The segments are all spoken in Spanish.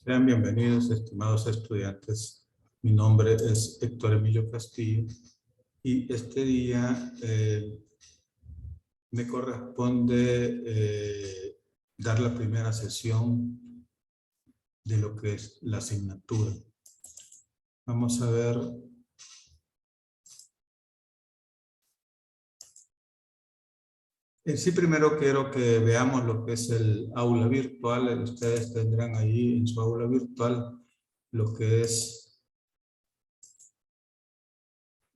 Sean bienvenidos, estimados estudiantes. Mi nombre es Héctor Emilio Castillo y este día me corresponde dar la primera sesión de lo que es la asignatura. Vamos a ver. Sí, primero quiero que veamos lo que es el aula virtual. Ustedes tendrán ahí en su aula virtual lo que es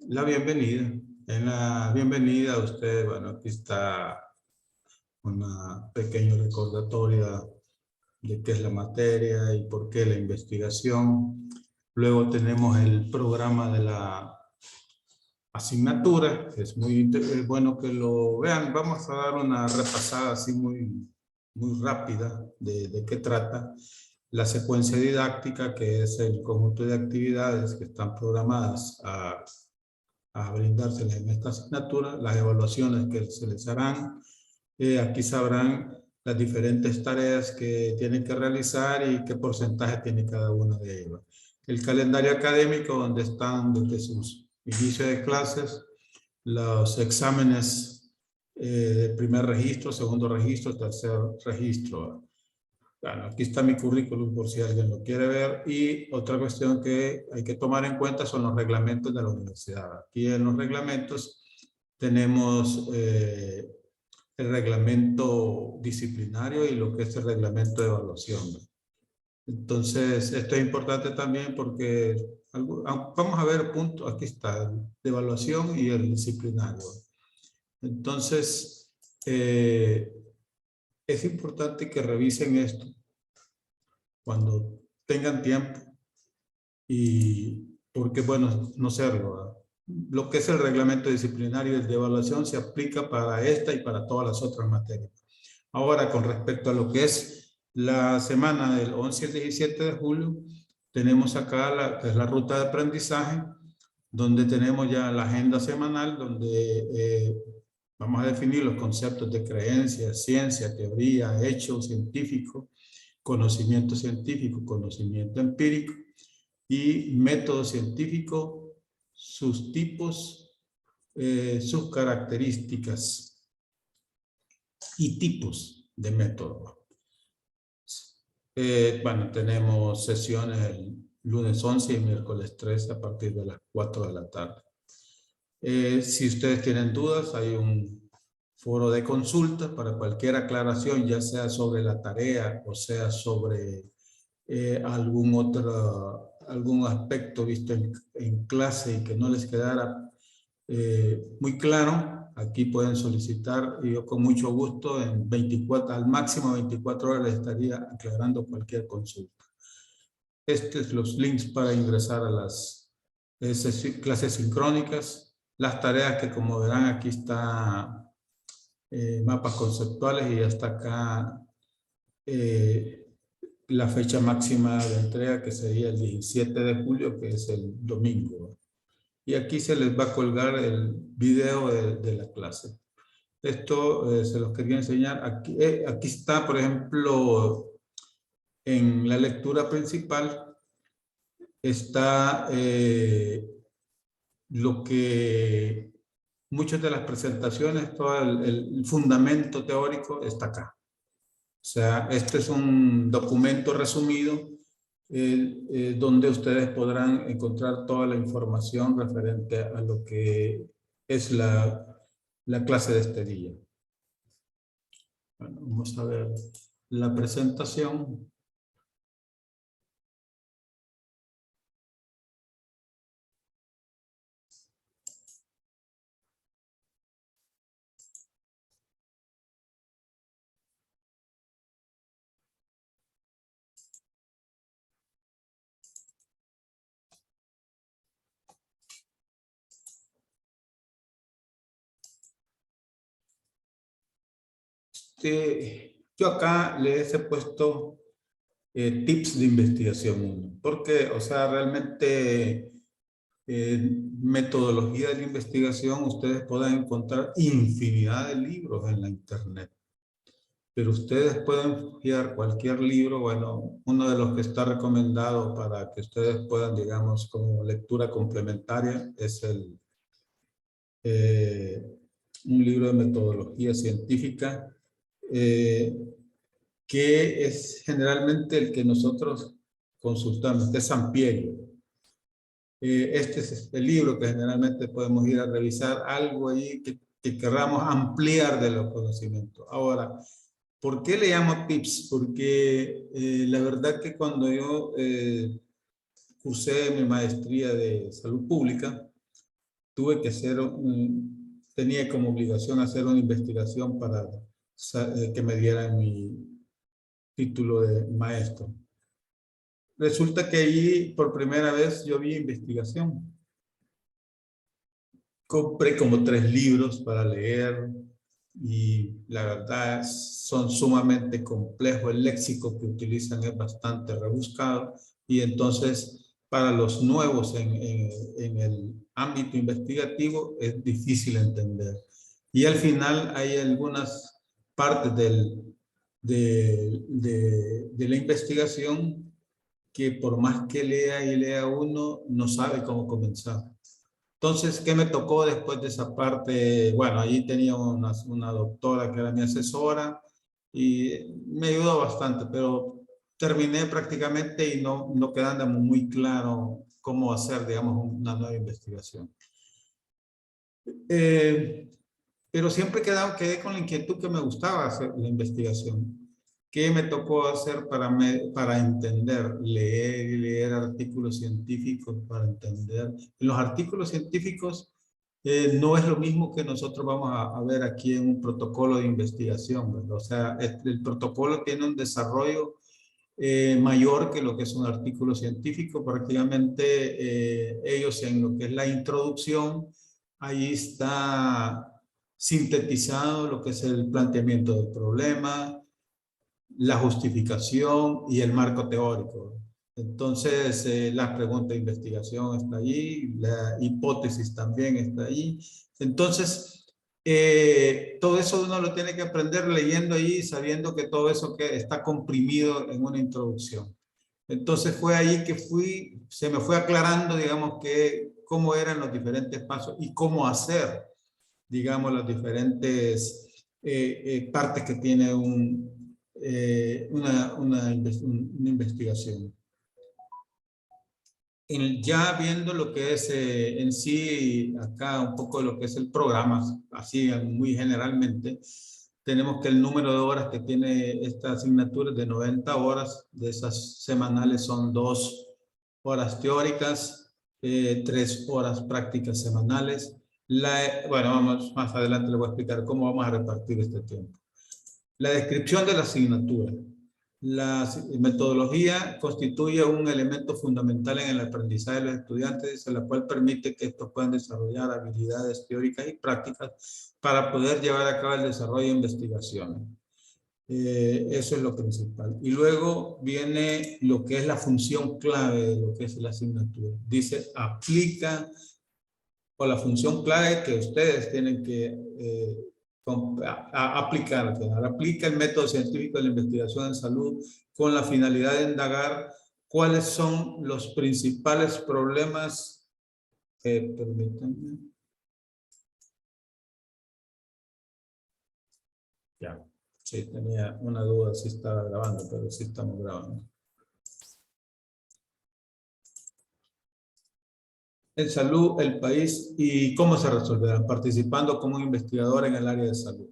la bienvenida. En la bienvenida usted, bueno, aquí está una pequeña recordatoria de qué es la materia y por qué la investigación. Luego tenemos el programa de la asignatura, que es muy bueno que lo vean. Vamos a dar una repasada así muy rápida de qué trata. La secuencia didáctica, que es el conjunto de actividades que están programadas a brindárselas en esta asignatura, las evaluaciones que se les harán. Aquí sabrán las diferentes tareas que tienen que realizar y qué porcentaje tiene cada una de ellas. El calendario académico, donde están desde sus inicios de clases, los exámenes de primer registro, segundo registro, tercer registro. Bueno, aquí está mi currículum por si alguien lo quiere ver. Y otra cuestión que hay que tomar en cuenta son los reglamentos de la universidad. Aquí en los reglamentos tenemos el reglamento disciplinario y lo que es el reglamento de evaluación. Entonces, esto es importante también porque vamos a ver puntos, aquí está, el de evaluación y el disciplinario. Entonces, es importante que revisen esto cuando tengan tiempo y porque, bueno, no sé, lo que es el reglamento disciplinario y el de evaluación se aplica para esta y para todas las otras materias. Ahora, con respecto a lo que es la semana del 11 al 17 de julio, tenemos acá que es la ruta de aprendizaje, donde tenemos ya la agenda semanal, donde vamos a definir los conceptos de creencia, ciencia, teoría, hecho científico, conocimiento científico, conocimiento empírico y método científico, sus tipos, sus características y tipos de método. Bueno, tenemos sesiones el lunes 11 y miércoles 13 a partir de las 4 de la tarde. Si ustedes tienen dudas, hay un foro de consultas para cualquier aclaración, ya sea sobre la tarea o sea sobre algún aspecto visto en clase y que no les quedara muy claro. Aquí pueden solicitar y yo con mucho gusto en 24, al máximo 24 horas les estaría aclarando cualquier consulta. Estos son los links para ingresar a las clases sincrónicas. Las tareas que, como verán, aquí está mapas conceptuales y hasta acá la fecha máxima de entrega, que sería el 17 de julio, que es el domingo. Y aquí se les va a colgar el video de la clase. Esto se los quería enseñar. Aquí está, por ejemplo, en la lectura principal, está lo que muchas de las presentaciones, todo el fundamento teórico está acá. O sea, este es un documento resumido donde ustedes podrán encontrar toda la información referente a lo que es la clase de este día. Bueno, vamos a ver la presentación. Yo acá les he puesto tips de investigación. Porque, o sea, realmente metodología de la investigación, ustedes pueden encontrar infinidad de libros en la internet. pero ustedes pueden estudiar cualquier libro. Bueno, uno de los que está recomendado para que ustedes puedan, digamos, como lectura complementaria es un libro de metodología científica, que es generalmente el que nosotros consultamos, que es Sampieri. Este es el libro que generalmente podemos ir a revisar, algo ahí que queramos ampliar de los conocimientos. Ahora, ¿por qué le llamo tips? Porque la verdad que cuando yo cursé mi maestría de salud pública, tuve que hacer, tenía como obligación hacer una investigación para que me dieran mi título de maestro. Resulta que allí por primera vez yo vi investigación. Compré como 3 libros para leer y la verdad son sumamente complejos. El léxico que utilizan es bastante rebuscado y entonces para los nuevos en el ámbito investigativo es difícil entender. Y al final hay algunas partes de la investigación que por más que lea y lea uno, no sabe cómo comenzar. Entonces, ¿qué me tocó después de esa parte? Bueno, allí tenía una doctora que era mi asesora y me ayudó bastante, pero terminé prácticamente y no quedando muy claro cómo hacer, digamos, una nueva investigación. Pero siempre quedé con la inquietud que me gustaba hacer la investigación. ¿Qué me tocó hacer para entender? Leer y leer artículos científicos para entender. En los artículos científicos no es lo mismo que nosotros vamos a ver aquí en un protocolo de investigación, ¿verdad? O sea, el protocolo tiene un desarrollo mayor que lo que es un artículo científico. Prácticamente ellos en lo que es la introducción, ahí está sintetizado lo que es el planteamiento del problema, la justificación y el marco teórico. Entonces, la pregunta de investigación está allí, la hipótesis también está allí. Entonces, todo eso uno lo tiene que aprender leyendo allí, sabiendo que todo eso que está comprimido en una introducción. Entonces fue ahí que se me fue aclarando, digamos, cómo eran los diferentes pasos y cómo hacer, digamos, las diferentes partes que tiene una investigación. Ya viendo lo que es en sí, acá un poco lo que es el programa, así muy generalmente, tenemos que el número de horas que tiene esta asignatura es de 90 horas, de esas semanales son 2 horas teóricas, 3 horas prácticas semanales. Bueno, vamos, más adelante les voy a explicar cómo vamos a repartir este tiempo. La descripción de la asignatura. La metodología constituye un elemento fundamental en el aprendizaje de los estudiantes, la cual permite que estos puedan desarrollar habilidades teóricas y prácticas para poder llevar a cabo el desarrollo de investigaciones. Eso es lo principal. Y luego viene lo que es la función clave de lo que es la asignatura. Dice, aplica, o la función clave que ustedes tienen que aplicar. Aplica el método científico de la investigación en salud con la finalidad de indagar cuáles son los principales problemas. Permítanme. Ya, sí, tenía una duda si estaba grabando, pero sí estamos grabando. En salud, el país y cómo se resolverán, participando como investigador en el área de salud.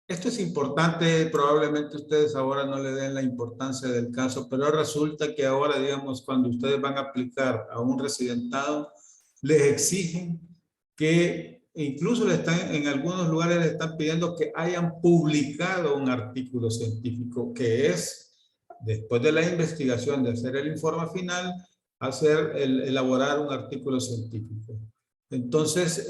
Esto es importante, probablemente ustedes ahora no le den la importancia del caso, pero resulta que ahora, digamos, cuando ustedes van a aplicar a un residentado, les exigen que, incluso en algunos lugares les están pidiendo que hayan publicado un artículo científico, que es, después de la investigación, de hacer el informe final, elaborar un artículo científico. Entonces,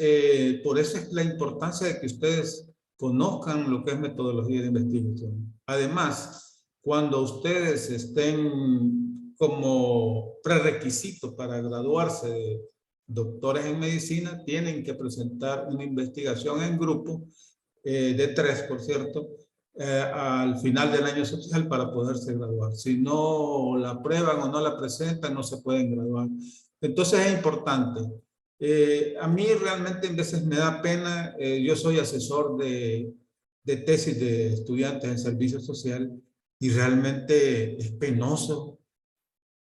por eso es la importancia de que ustedes conozcan lo que es metodología de investigación. Además, cuando ustedes estén como prerequisito para graduarse de doctores en medicina, tienen que presentar una investigación en grupo de 3, por cierto, al final del año social para poderse graduar. Si no la aprueban o no la presentan, no se pueden graduar. Entonces es importante. A mí realmente en veces me da pena, yo soy asesor de tesis de estudiantes en servicio social y realmente es penoso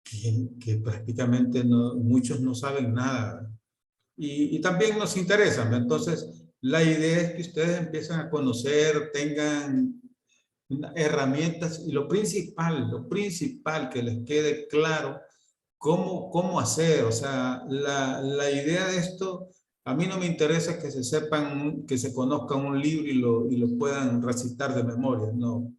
que prácticamente muchos no saben nada. Y también nos interesa. Entonces, la idea es que ustedes empiecen a conocer, tengan herramientas y lo principal que les quede claro cómo hacer. O sea, la idea de esto, a mí no me interesa que se sepan, que se conozcan un libro y lo puedan recitar de memoria. No,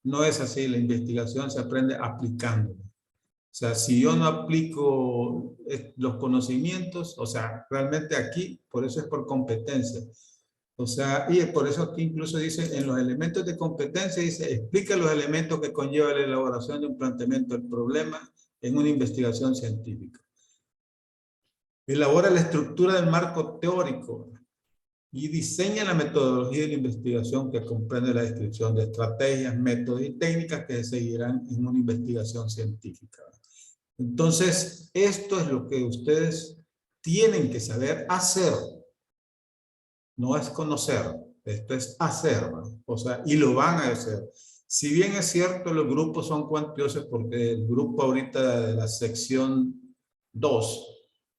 no es así. La investigación se aprende aplicando. O sea, si yo no aplico los conocimientos, o sea, realmente aquí, por eso es por competencia. O sea, y por eso aquí incluso dice, en los elementos de competencia, dice, explica los elementos que conlleva la elaboración de un planteamiento del problema en una investigación científica. Elabora la estructura del marco teórico y diseña la metodología de la investigación que comprende la descripción de estrategias, métodos y técnicas que se seguirán en una investigación científica. Entonces, esto es lo que ustedes tienen que saber hacer. No es conocer, esto es hacer, ¿no? O sea, y lo van a hacer. Si bien es cierto, los grupos son cuantiosos porque el grupo ahorita de la sección 2,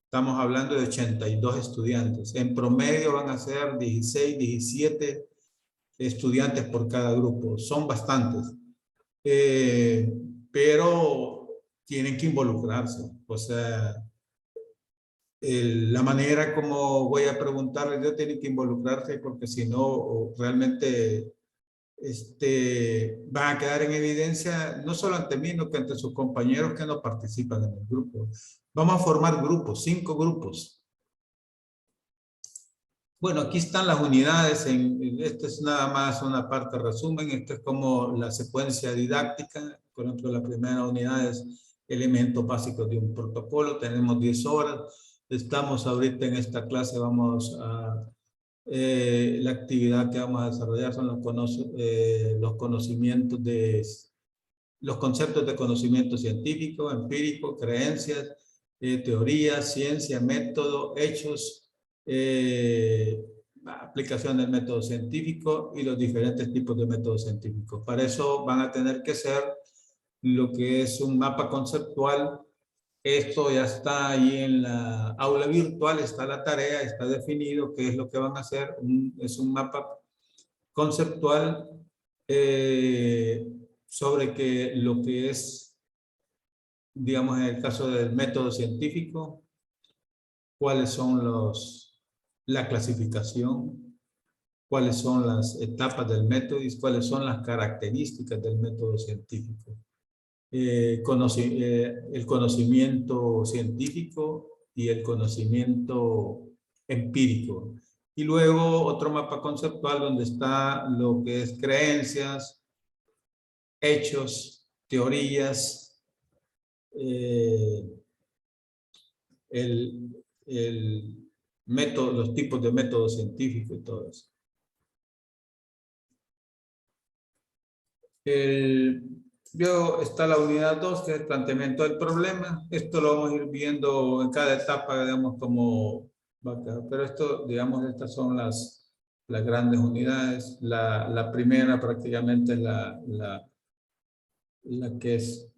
estamos hablando de 82 estudiantes. En promedio van a ser 16, 17 estudiantes por cada grupo. Son bastantes. Pero tienen que involucrarse. O sea, la manera como voy a preguntarles, yo tienen que involucrarse porque si no, realmente van a quedar en evidencia, no solo ante mí, sino que ante sus compañeros que no participan en el grupo. Vamos a formar grupos, 5 grupos. Bueno, aquí están las unidades. Esto es nada más una parte resumen. Esto es como la secuencia didáctica. Por ejemplo, la primera unidad es elementos básicos de un protocolo. Tenemos 10 horas. Estamos ahorita en esta clase, vamos a... la actividad que vamos a desarrollar son los conocimientos los conceptos de conocimiento científico, empírico, creencias, teoría, ciencia, método, hechos, aplicación del método científico y los diferentes tipos de métodos científicos. Para eso van a tener que ser lo que es un mapa conceptual. Esto ya está ahí en la aula virtual, está la tarea, está definido qué es lo que van a hacer. Es un mapa conceptual sobre lo que es, digamos, en el caso del método científico, cuáles son la clasificación, cuáles son las etapas del método y cuáles son las características del método científico. El conocimiento científico y el conocimiento empírico. Y luego otro mapa conceptual donde está lo que es creencias, hechos, teorías, los tipos de método científico y todo eso. Está la unidad 2, que es el planteamiento del problema. Esto lo vamos a ir viendo en cada etapa, digamos, como va a quedar. Pero esto, digamos, estas son las grandes unidades. La primera prácticamente es la que es,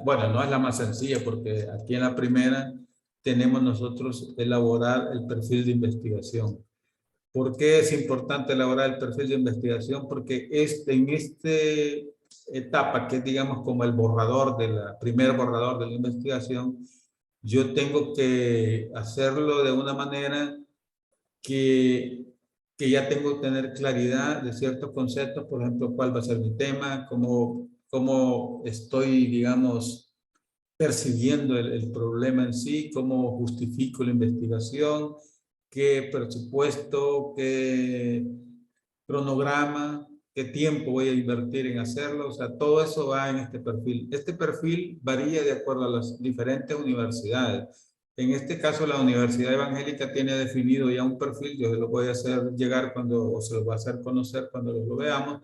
bueno, no es la más sencilla, porque aquí en la primera tenemos nosotros elaborar el perfil de investigación. ¿Por qué es importante elaborar el perfil de investigación? Porque en esta etapa, que es, digamos, como el borrador primer borrador de la investigación, yo tengo que hacerlo de una manera que ya tengo que tener claridad de ciertos conceptos, por ejemplo, cuál va a ser mi tema, cómo estoy, digamos, percibiendo el problema en sí, cómo justifico la investigación, qué presupuesto, qué cronograma, qué tiempo voy a invertir en hacerlo. O sea, todo eso va en este perfil. Este perfil varía de acuerdo a las diferentes universidades. En este caso, la Universidad Evangélica tiene definido ya un perfil, yo se lo voy a hacer llegar o se lo voy a hacer conocer cuando lo veamos.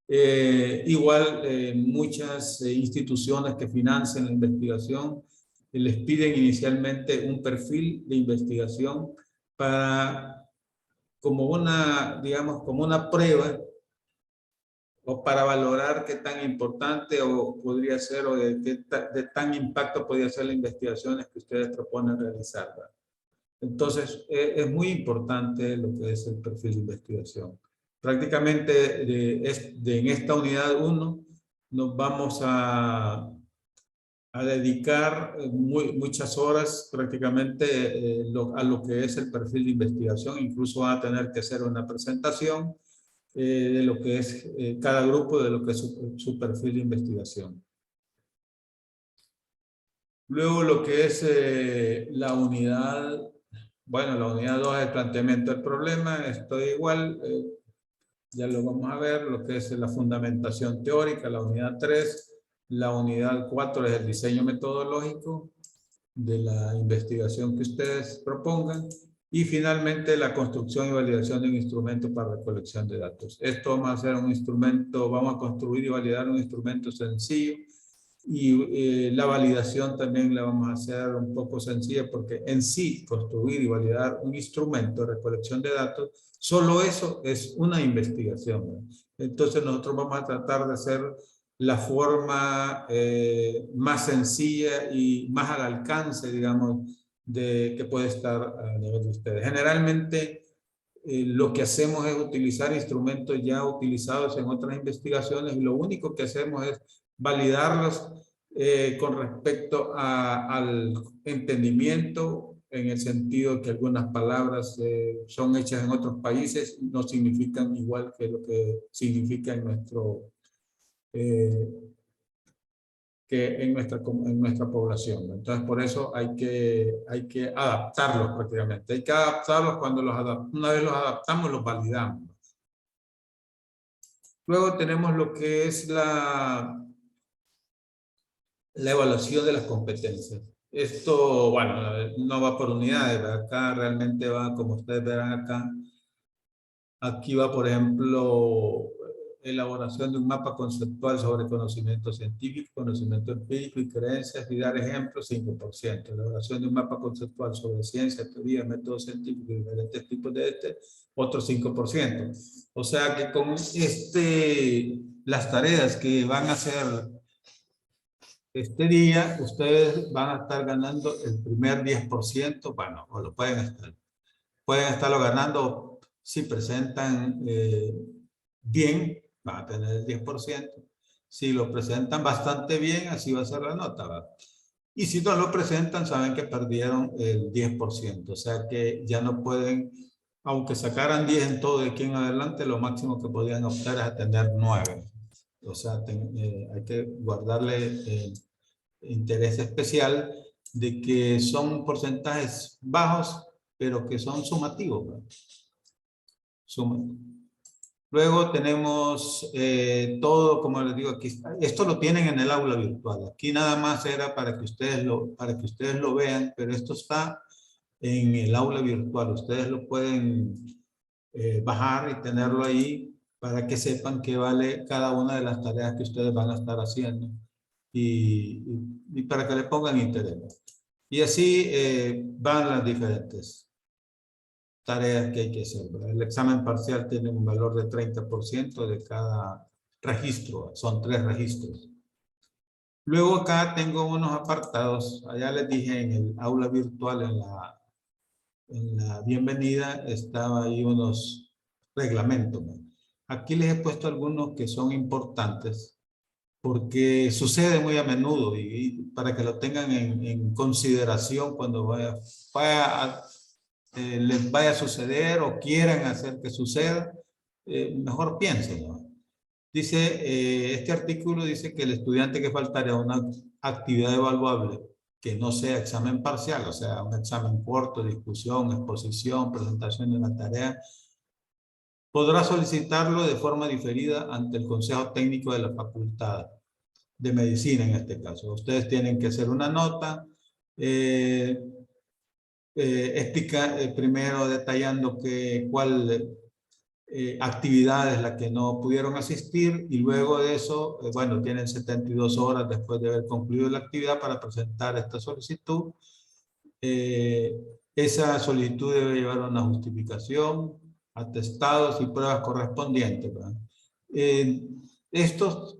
Igual, muchas instituciones que financian la investigación les piden inicialmente un perfil de investigación como una, digamos, como una prueba o para valorar qué tan importante o podría ser o de tan impacto podría ser las investigaciones que ustedes proponen realizar, ¿verdad? Entonces, es muy importante lo que es el perfil de investigación. Prácticamente en esta unidad 1 nos vamos a dedicar muchas horas prácticamente a lo que es el perfil de investigación. Incluso van a tener que hacer una presentación de lo que es cada grupo, de lo que es su perfil de investigación. Luego lo que es la unidad, bueno, la unidad 2 es el planteamiento del problema, esto igual, ya lo vamos a ver, lo que es la fundamentación teórica, la unidad 3, la unidad 4 es el diseño metodológico de la investigación que ustedes propongan, y finalmente la construcción y validación de un instrumento para recolección de datos. Esto vamos a hacer un instrumento, vamos a construir y validar un instrumento sencillo, y la validación también la vamos a hacer un poco sencilla, porque en sí construir y validar un instrumento de recolección de datos, solo eso es una investigación, ¿no? Entonces nosotros vamos a tratar de hacer la forma más sencilla y más al alcance, digamos, de que puede estar a nivel de ustedes. Generalmente lo que hacemos es utilizar instrumentos ya utilizados en otras investigaciones, y lo único que hacemos es validarlos con respecto al entendimiento, en el sentido que algunas palabras son hechas en otros países, no significan igual que lo que significa en nuestra población. Entonces, por eso hay que adaptarlos prácticamente. Hay que adaptarlos cuando una vez los adaptamos, los validamos. Luego tenemos lo que es la evaluación de las competencias. Esto, bueno, no va por unidades, ¿verdad? Acá realmente va, como ustedes verán acá, aquí va, por ejemplo, elaboración de un mapa conceptual sobre conocimiento científico, conocimiento empírico y creencias, y dar ejemplos, 5%. Elaboración de un mapa conceptual sobre ciencia, teoría, métodos científicos y diferentes tipos de otro 5%. O sea que con las tareas que van a hacer este día, ustedes van a estar ganando el primer 10%, bueno, o lo pueden estarlo ganando si presentan bien, van a tener el 10%. Si lo presentan bastante bien, así va a ser la nota, ¿verdad? Y si no lo presentan, saben que perdieron el 10%. O sea que ya no pueden, aunque sacaran 10 en todo de aquí en adelante, lo máximo que podían optar es a tener 9. O sea, hay que guardarle interés especial de que son porcentajes bajos, pero que son sumativos, ¿verdad? Luego tenemos todo, como les digo, aquí esto lo tienen en el aula virtual. Aquí nada más era para que ustedes lo vean, pero esto está en el aula virtual. Ustedes lo pueden bajar y tenerlo ahí para que sepan qué vale cada una de las tareas que ustedes van a estar haciendo, y para que le pongan interés. Y así van las diferentes tareas que hay que hacer, ¿verdad? El examen parcial tiene un valor de 30% de cada registro, son 3 registros. Luego acá tengo unos apartados, allá les dije en el aula virtual, en la bienvenida, estaba ahí unos reglamentos, ¿no? Aquí les he puesto algunos que son importantes, porque sucede muy a menudo, y para que lo tengan en consideración cuando les vaya a suceder o quieran hacer que suceda, mejor piensen, ¿no? Dice, este artículo dice que el estudiante que faltare a una actividad evaluable que no sea examen parcial, o sea, un examen corto, discusión, exposición, presentación de una tarea, podrá solicitarlo de forma diferida ante el Consejo Técnico de la Facultad de Medicina, en este caso. Ustedes tienen que hacer una nota, explica primero detallando cuál actividad es la que no pudieron asistir y luego de eso, bueno, tienen 72 horas después de haber concluido la actividad para presentar esta solicitud. Esa solicitud debe llevar una justificación, atestados y pruebas correspondientes, ¿verdad? Estos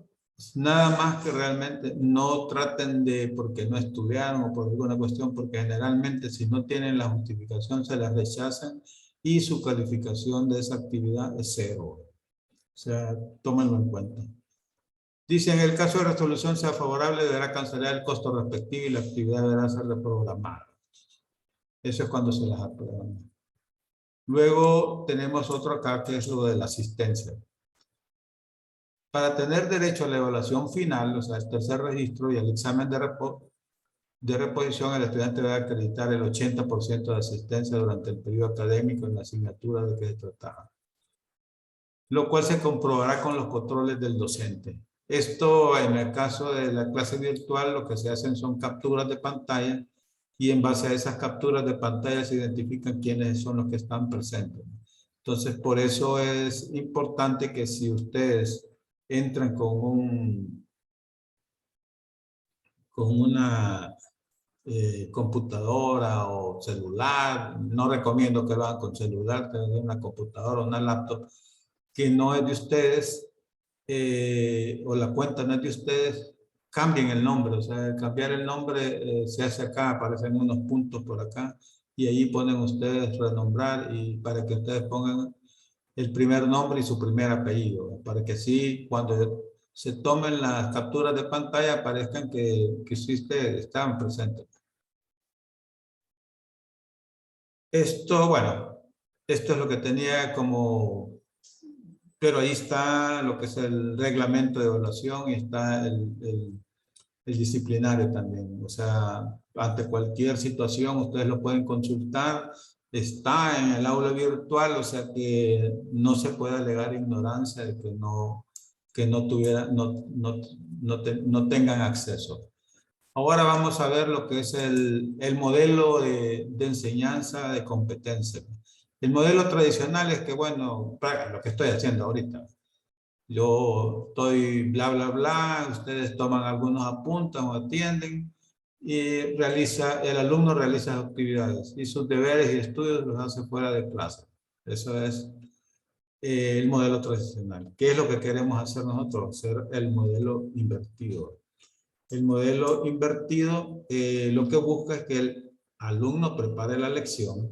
nada más que realmente no traten de porque no estudiaron o por alguna cuestión, porque generalmente si no tienen la justificación se las rechazan y su calificación de esa actividad es 0. O sea, tómenlo en cuenta. Dice, en el caso de resolución sea favorable, deberá cancelar el costo respectivo y la actividad deberá ser reprogramada. Eso es cuando se las aprueban. Luego tenemos otro acá que es lo de la asistencia. Para tener derecho a la evaluación final, o sea, el tercer registro y el examen de reposición, el estudiante debe acreditar el 80% de asistencia durante el periodo académico en la asignatura de que se trataba, lo cual se comprobará con los controles del docente. Esto, en el caso de la clase virtual, lo que se hacen son capturas de pantalla y en base a esas capturas de pantalla se identifican quiénes son los que están presentes. Entonces, por eso es importante que si ustedes entran con una computadora o celular, no recomiendo que lo hagan con celular, tener una computadora o una laptop que no es de ustedes o la cuenta no es de ustedes, cambien el nombre. O sea, cambiar el nombre se hace acá, aparecen unos puntos por acá y ahí ponen ustedes renombrar y para que ustedes pongan el primer nombre y su primer apellido, para que así cuando se tomen las capturas de pantalla aparezcan que sí ustedes estaban presentes. Esto, bueno, esto es lo que tenía como, pero ahí está lo que es el reglamento de evaluación y está el disciplinario también. O sea, ante cualquier situación ustedes lo pueden consultar. Está en el aula virtual, o sea que no se puede alegar ignorancia de que no tengan acceso. Ahora vamos a ver lo que es el modelo de enseñanza de competencia. El modelo tradicional es que, bueno, lo que estoy haciendo ahorita. Yo estoy bla, bla, bla, ustedes toman algunos apuntes o atienden y el alumno realiza actividades y sus deberes y estudios los hace fuera de clase. Eso es el modelo tradicional. ¿Qué es lo que queremos hacer nosotros? Hacer el modelo invertido. El modelo invertido lo que busca es que el alumno prepare la lección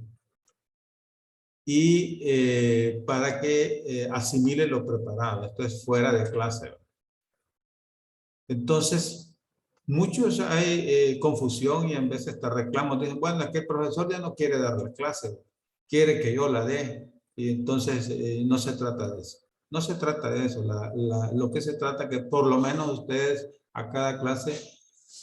y para que asimile lo preparado. Esto es fuera de clase. Entonces, muchos hay confusión y en veces hasta reclamos. Dicen, bueno, es que el profesor ya no quiere dar la clase, quiere que yo la dé. Y entonces no se trata de eso. No se trata de eso. Lo que se trata es que por lo menos ustedes a cada clase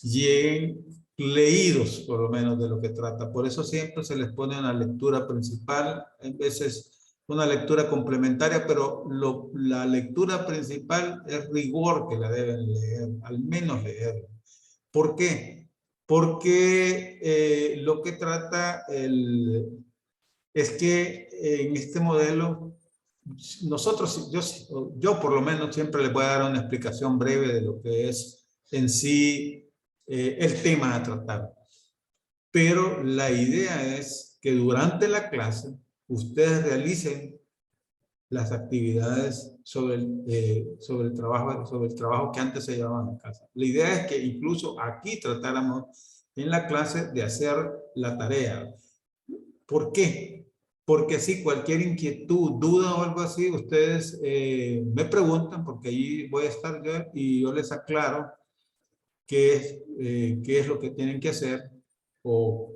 lleguen leídos por lo menos de lo que trata. Por eso siempre se les pone una lectura principal, en veces una lectura complementaria, pero la lectura principal es rigor que la deben leer, al menos leer. ¿Por qué? Porque lo que trata es que en este modelo nosotros, yo por lo menos siempre les voy a dar una explicación breve de lo que es en sí el tema a tratar. Pero la idea es que durante la clase ustedes realicen las actividades sobre el trabajo que antes se llevaban a casa. La idea es que incluso aquí tratáramos en la clase de hacer la tarea. ¿Por qué? Porque si cualquier inquietud, duda o algo así, ustedes me preguntan, porque ahí voy a estar yo y yo les aclaro qué es lo que tienen que hacer o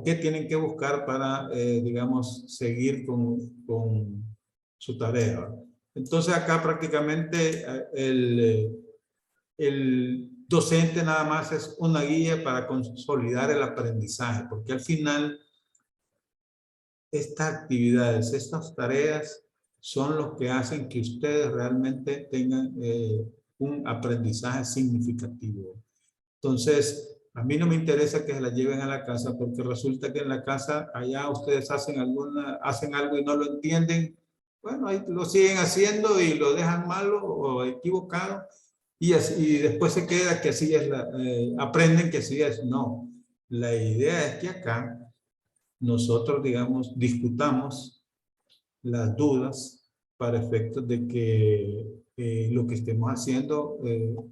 qué tienen que buscar para, digamos, seguir con su tarea. Entonces acá prácticamente el docente nada más es una guía para consolidar el aprendizaje, porque al final estas actividades, estas tareas son los que hacen que ustedes realmente tengan un aprendizaje significativo. Entonces, A mí no me interesa que se la lleven a la casa porque resulta que en la casa allá ustedes hacen algo y no lo entienden. Bueno, ahí lo siguen haciendo y lo dejan malo o equivocado y después se queda que así es, aprenden que así es. No, la idea es que acá nosotros, digamos, discutamos las dudas para efectos de que lo que estemos haciendo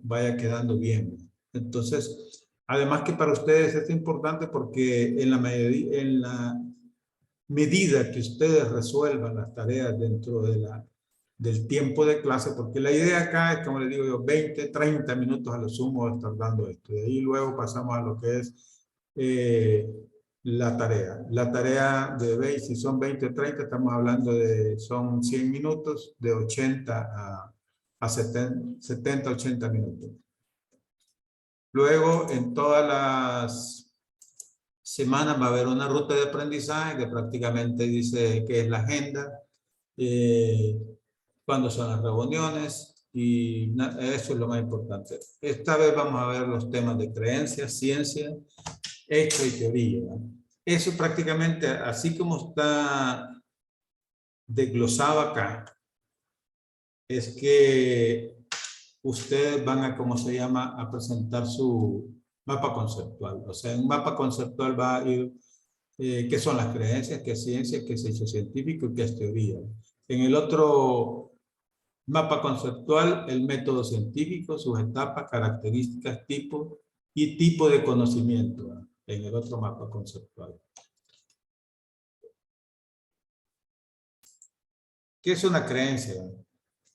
vaya quedando bien. Entonces, además que para ustedes es importante porque en la medida que ustedes resuelvan las tareas dentro del tiempo de clase, porque la idea acá es, como les digo yo, 20, 30 minutos a lo sumo de estar dando esto. De ahí luego pasamos a lo que es la tarea. La tarea de 20, si son 20 o 30, estamos hablando son 100 minutos, de 80 a 70, 80 minutos. Luego, en todas las semanas va a haber una ruta de aprendizaje que prácticamente dice qué es la agenda, cuándo son las reuniones y eso es lo más importante. Esta vez vamos a ver los temas de creencias, ciencia, hecho y teoría. Eso prácticamente, así como está desglosado acá, es que ustedes van a, ¿cómo se llama?, a presentar su mapa conceptual. O sea, en un mapa conceptual va a ir qué son las creencias, qué es ciencia, qué es hecho científico y qué es teoría. En el otro mapa conceptual, el método científico, sus etapas, características, tipos y tipo de conocimiento, ¿verdad? En el otro mapa conceptual. ¿Qué es una creencia?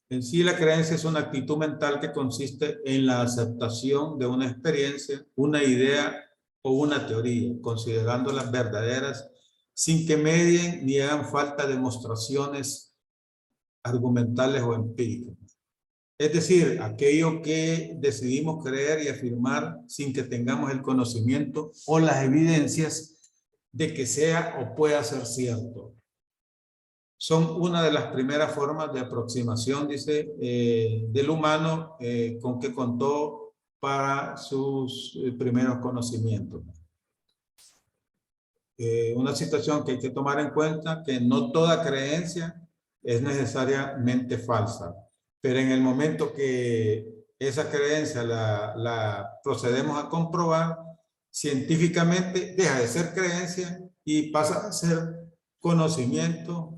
En sí, la creencia es una actitud mental que consiste en la aceptación de una experiencia, una idea o una teoría, considerándolas verdaderas, sin que medien ni hagan falta demostraciones argumentales o empíricas. Es decir, aquello que decidimos creer y afirmar sin que tengamos el conocimiento o las evidencias de que sea o pueda ser cierto. Son una de las primeras formas de aproximación, dice, del humano con que contó para sus primeros conocimientos. Una situación que hay que tomar en cuenta, que no toda creencia es necesariamente falsa, pero en el momento que esa creencia la procedemos a comprobar, científicamente deja de ser creencia y pasa a ser conocimiento,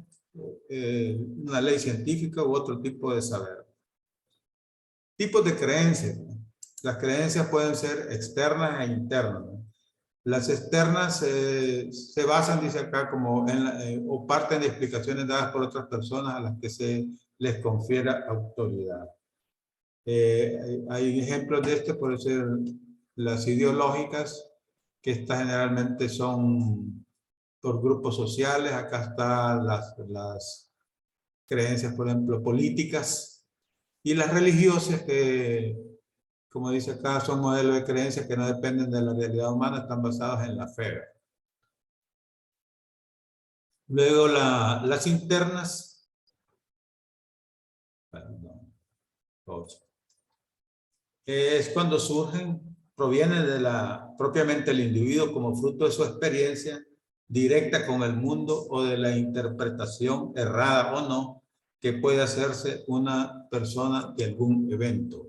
una ley científica u otro tipo de saber. Tipos de creencias. Las creencias pueden ser externas e internas. Las externas se basan, dice acá, como o parten de explicaciones dadas por otras personas a las que se les confiera autoridad. Hay ejemplos de esto, por ser las ideológicas, que estas generalmente son por grupos sociales. Acá están las creencias, por ejemplo, políticas, y las religiosas, que, como dice acá, son modelos de creencias que no dependen de la realidad humana, están basados en la fe. Luego las internas, es cuando surgen, provienen propiamente del individuo como fruto de su experiencia directa con el mundo o de la interpretación errada o no que puede hacerse una persona de algún evento.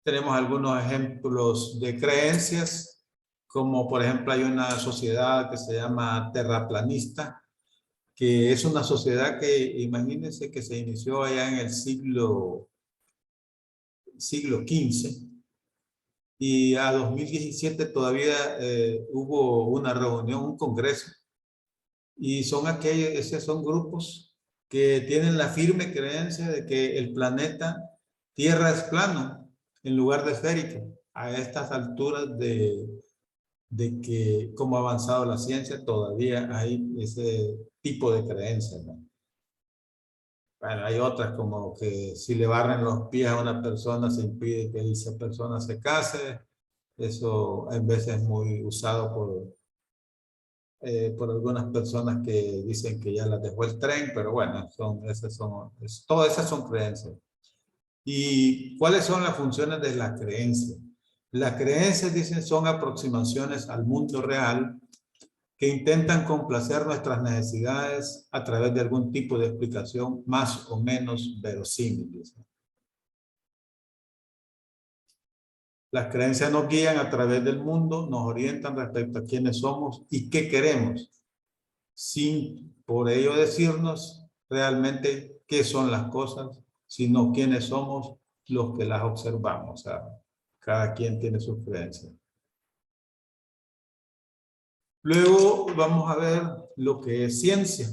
Tenemos algunos ejemplos de creencias, como por ejemplo hay una sociedad que se llama terraplanista, que es una sociedad que, imagínense, que se inició allá en el siglo XV, y a 2017 todavía hubo una reunión, un congreso, y esos son grupos que tienen la firme creencia de que el planeta Tierra es plano en lugar de esférico. A estas alturas de que, como ha avanzado la ciencia, todavía hay ese tipo de creencias, ¿no? Bueno, hay otras como que si le barren los pies a una persona se impide que esa persona se case. Eso en veces es muy usado por algunas personas que dicen que ya las dejó el tren, pero bueno, todas esas son creencias. ¿Y cuáles son las funciones de la creencia? Las creencias, dicen, son aproximaciones al mundo real que intentan complacer nuestras necesidades a través de algún tipo de explicación más o menos verosímil. Dicen. Las creencias nos guían a través del mundo, nos orientan respecto a quiénes somos y qué queremos, sin por ello decirnos realmente qué son las cosas, sino quiénes somos los que las observamos. O sea, cada quien tiene sus creencias. Luego vamos a ver lo que es ciencia.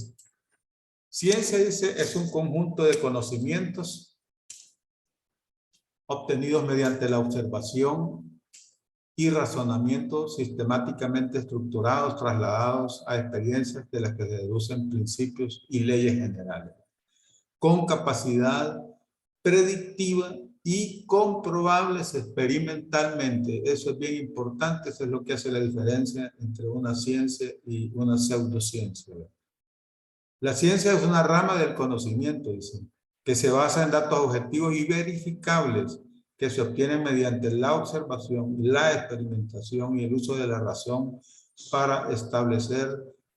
Ciencia, dice, es un conjunto de conocimientos obtenidos mediante la observación y razonamiento sistemáticamente estructurados, trasladados a experiencias de las que se deducen principios y leyes generales, con capacidad predictiva y comprobables experimentalmente. Eso es bien importante, eso es lo que hace la diferencia entre una ciencia y una pseudociencia. La ciencia es una rama del conocimiento, dicen, que se basa en datos objetivos y verificables que se obtienen mediante la observación, la experimentación y el uso de la razón para establecer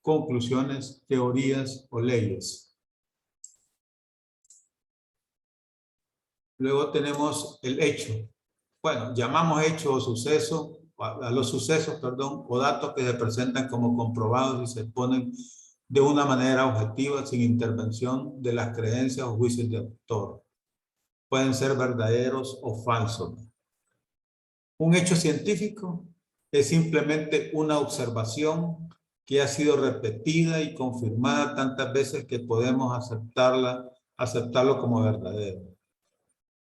conclusiones, teorías o leyes. Luego tenemos el hecho. Bueno, llamamos hecho o suceso, a los sucesos, perdón, o datos que se presentan como comprobados y se exponen de una manera objetiva, sin intervención de las creencias o juicios de autor. Pueden ser verdaderos o falsos. Un hecho científico es simplemente una observación que ha sido repetida y confirmada tantas veces que podemos aceptarlo como verdadero.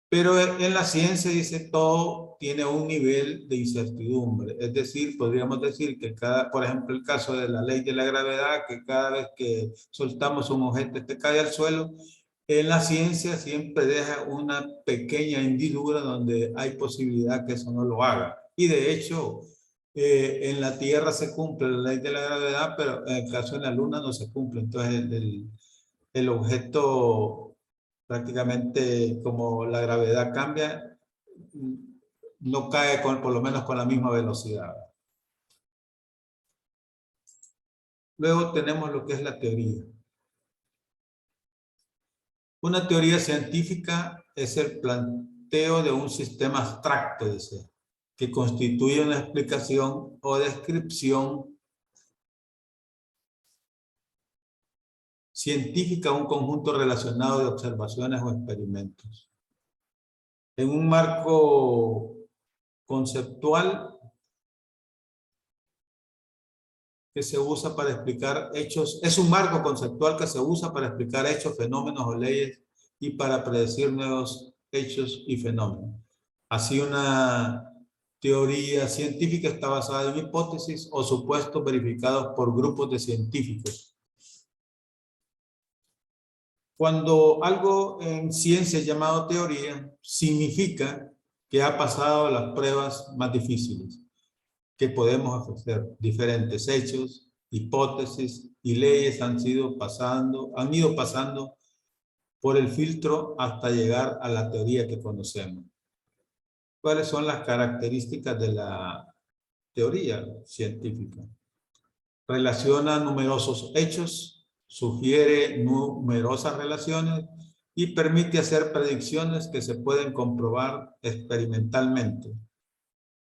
Pero en la ciencia, dice, todo tiene un nivel de incertidumbre. Es decir, podríamos decir que por ejemplo, el caso de la ley de la gravedad, que cada vez que soltamos un objeto este cae al suelo, en la ciencia siempre deja una pequeña hendidura donde hay posibilidad que eso no lo haga. Y de hecho, en la Tierra se cumple la ley de la gravedad, pero en el caso de la Luna no se cumple. Entonces, el objeto, prácticamente como la gravedad cambia, no cae por lo menos con la misma velocidad. Luego tenemos lo que es la teoría. Una teoría científica es el planteo de un sistema abstracto, dice, que constituye una explicación o descripción científica, un conjunto relacionado de observaciones o experimentos. En un marco conceptual que se usa para explicar hechos, es un marco conceptual que se usa para explicar hechos, fenómenos o leyes y para predecir nuevos hechos y fenómenos. Así, una teoría científica está basada en hipótesis o supuestos verificados por grupos de científicos. Cuando algo en ciencia es llamado teoría, significa que ha pasado las pruebas más difíciles que podemos hacer. Diferentes hechos, hipótesis y leyes han ido pasando por el filtro hasta llegar a la teoría que conocemos. ¿Cuáles son las características de la teoría científica? Relaciona numerosos hechos, sugiere numerosas relaciones y permite hacer predicciones que se pueden comprobar experimentalmente.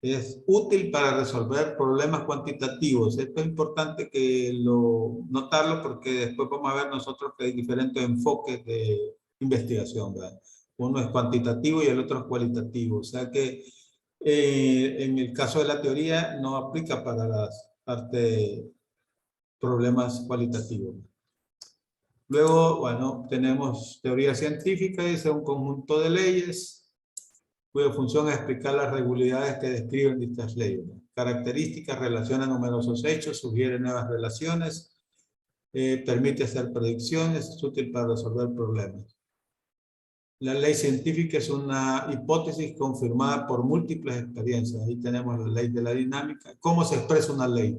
Es útil para resolver problemas cuantitativos. Esto es importante notarlo porque después vamos a ver nosotros que hay diferentes enfoques de investigación, ¿verdad? Uno es cuantitativo y el otro es cualitativo. O sea que en el caso de la teoría no aplica para las partes problemas cualitativos. Luego, bueno, tenemos teoría científica, dice un conjunto de leyes cuya función es explicar las regularidades que describen dichas leyes. Características, relaciona numerosos hechos, sugiere nuevas relaciones, permite hacer predicciones, es útil para resolver problemas. La ley científica es una hipótesis confirmada por múltiples experiencias. Ahí tenemos la ley de la dinámica. ¿Cómo se expresa una ley?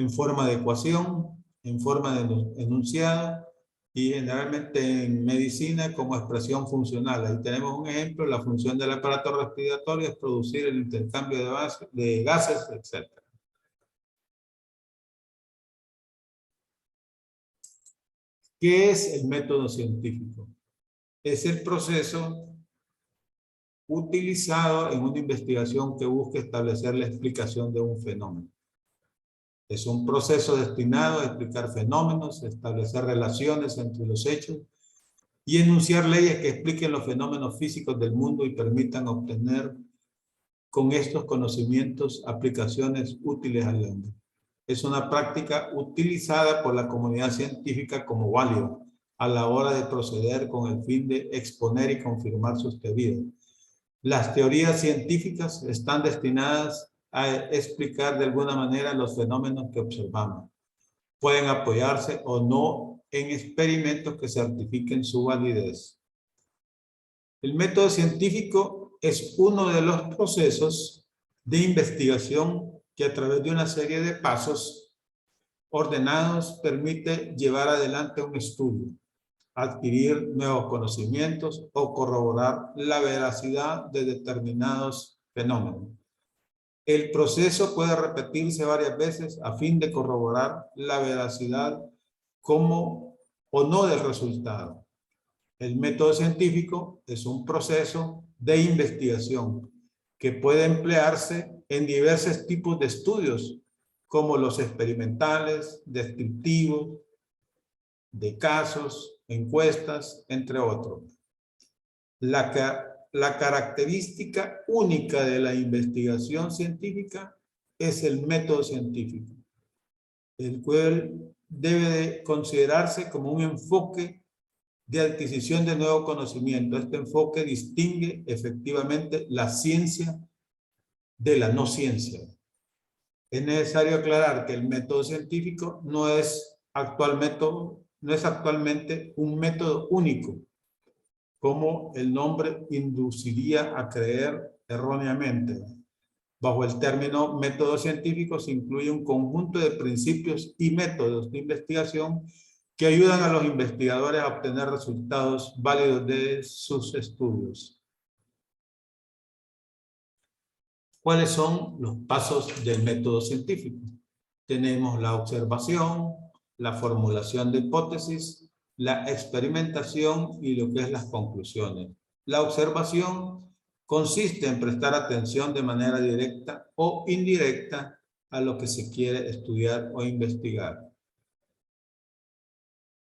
en forma de ecuación, en forma de enunciado y generalmente en medicina como expresión funcional. Ahí tenemos un ejemplo: la función del aparato respiratorio es producir el intercambio de gases, etc. ¿Qué es el método científico? Es el proceso utilizado en una investigación que busca establecer la explicación de un fenómeno. Es un proceso destinado a explicar fenómenos, establecer relaciones entre los hechos y enunciar leyes que expliquen los fenómenos físicos del mundo y permitan obtener con estos conocimientos aplicaciones útiles al hombre. Es una práctica utilizada por la comunidad científica como válida a la hora de proceder con el fin de exponer y confirmar sus teorías. Las teorías científicas están destinadas a explicar de alguna manera los fenómenos que observamos. Pueden apoyarse o no en experimentos que certifiquen su validez. El método científico es uno de los procesos de investigación que a través de una serie de pasos ordenados permite llevar adelante un estudio, adquirir nuevos conocimientos o corroborar la veracidad de determinados fenómenos. El proceso puede repetirse varias veces a fin de corroborar la veracidad como o no del resultado. El método científico es un proceso de investigación que puede emplearse en diversos tipos de estudios, como los experimentales, descriptivos, de casos, encuestas, entre otros. La característica única de la investigación científica es el método científico, el cual debe de considerarse como un enfoque de adquisición de nuevo conocimiento. Este enfoque distingue efectivamente la ciencia de la no ciencia. Es necesario aclarar que el método científico no es actualmente un método único, como el nombre induciría a creer erróneamente. Bajo el término método científico se incluye un conjunto de principios y métodos de investigación que ayudan a los investigadores a obtener resultados válidos de sus estudios. ¿Cuáles son los pasos del método científico? Tenemos la observación, la formulación de hipótesis, la experimentación y lo que es las conclusiones. La observación consiste en prestar atención de manera directa o indirecta a lo que se quiere estudiar o investigar.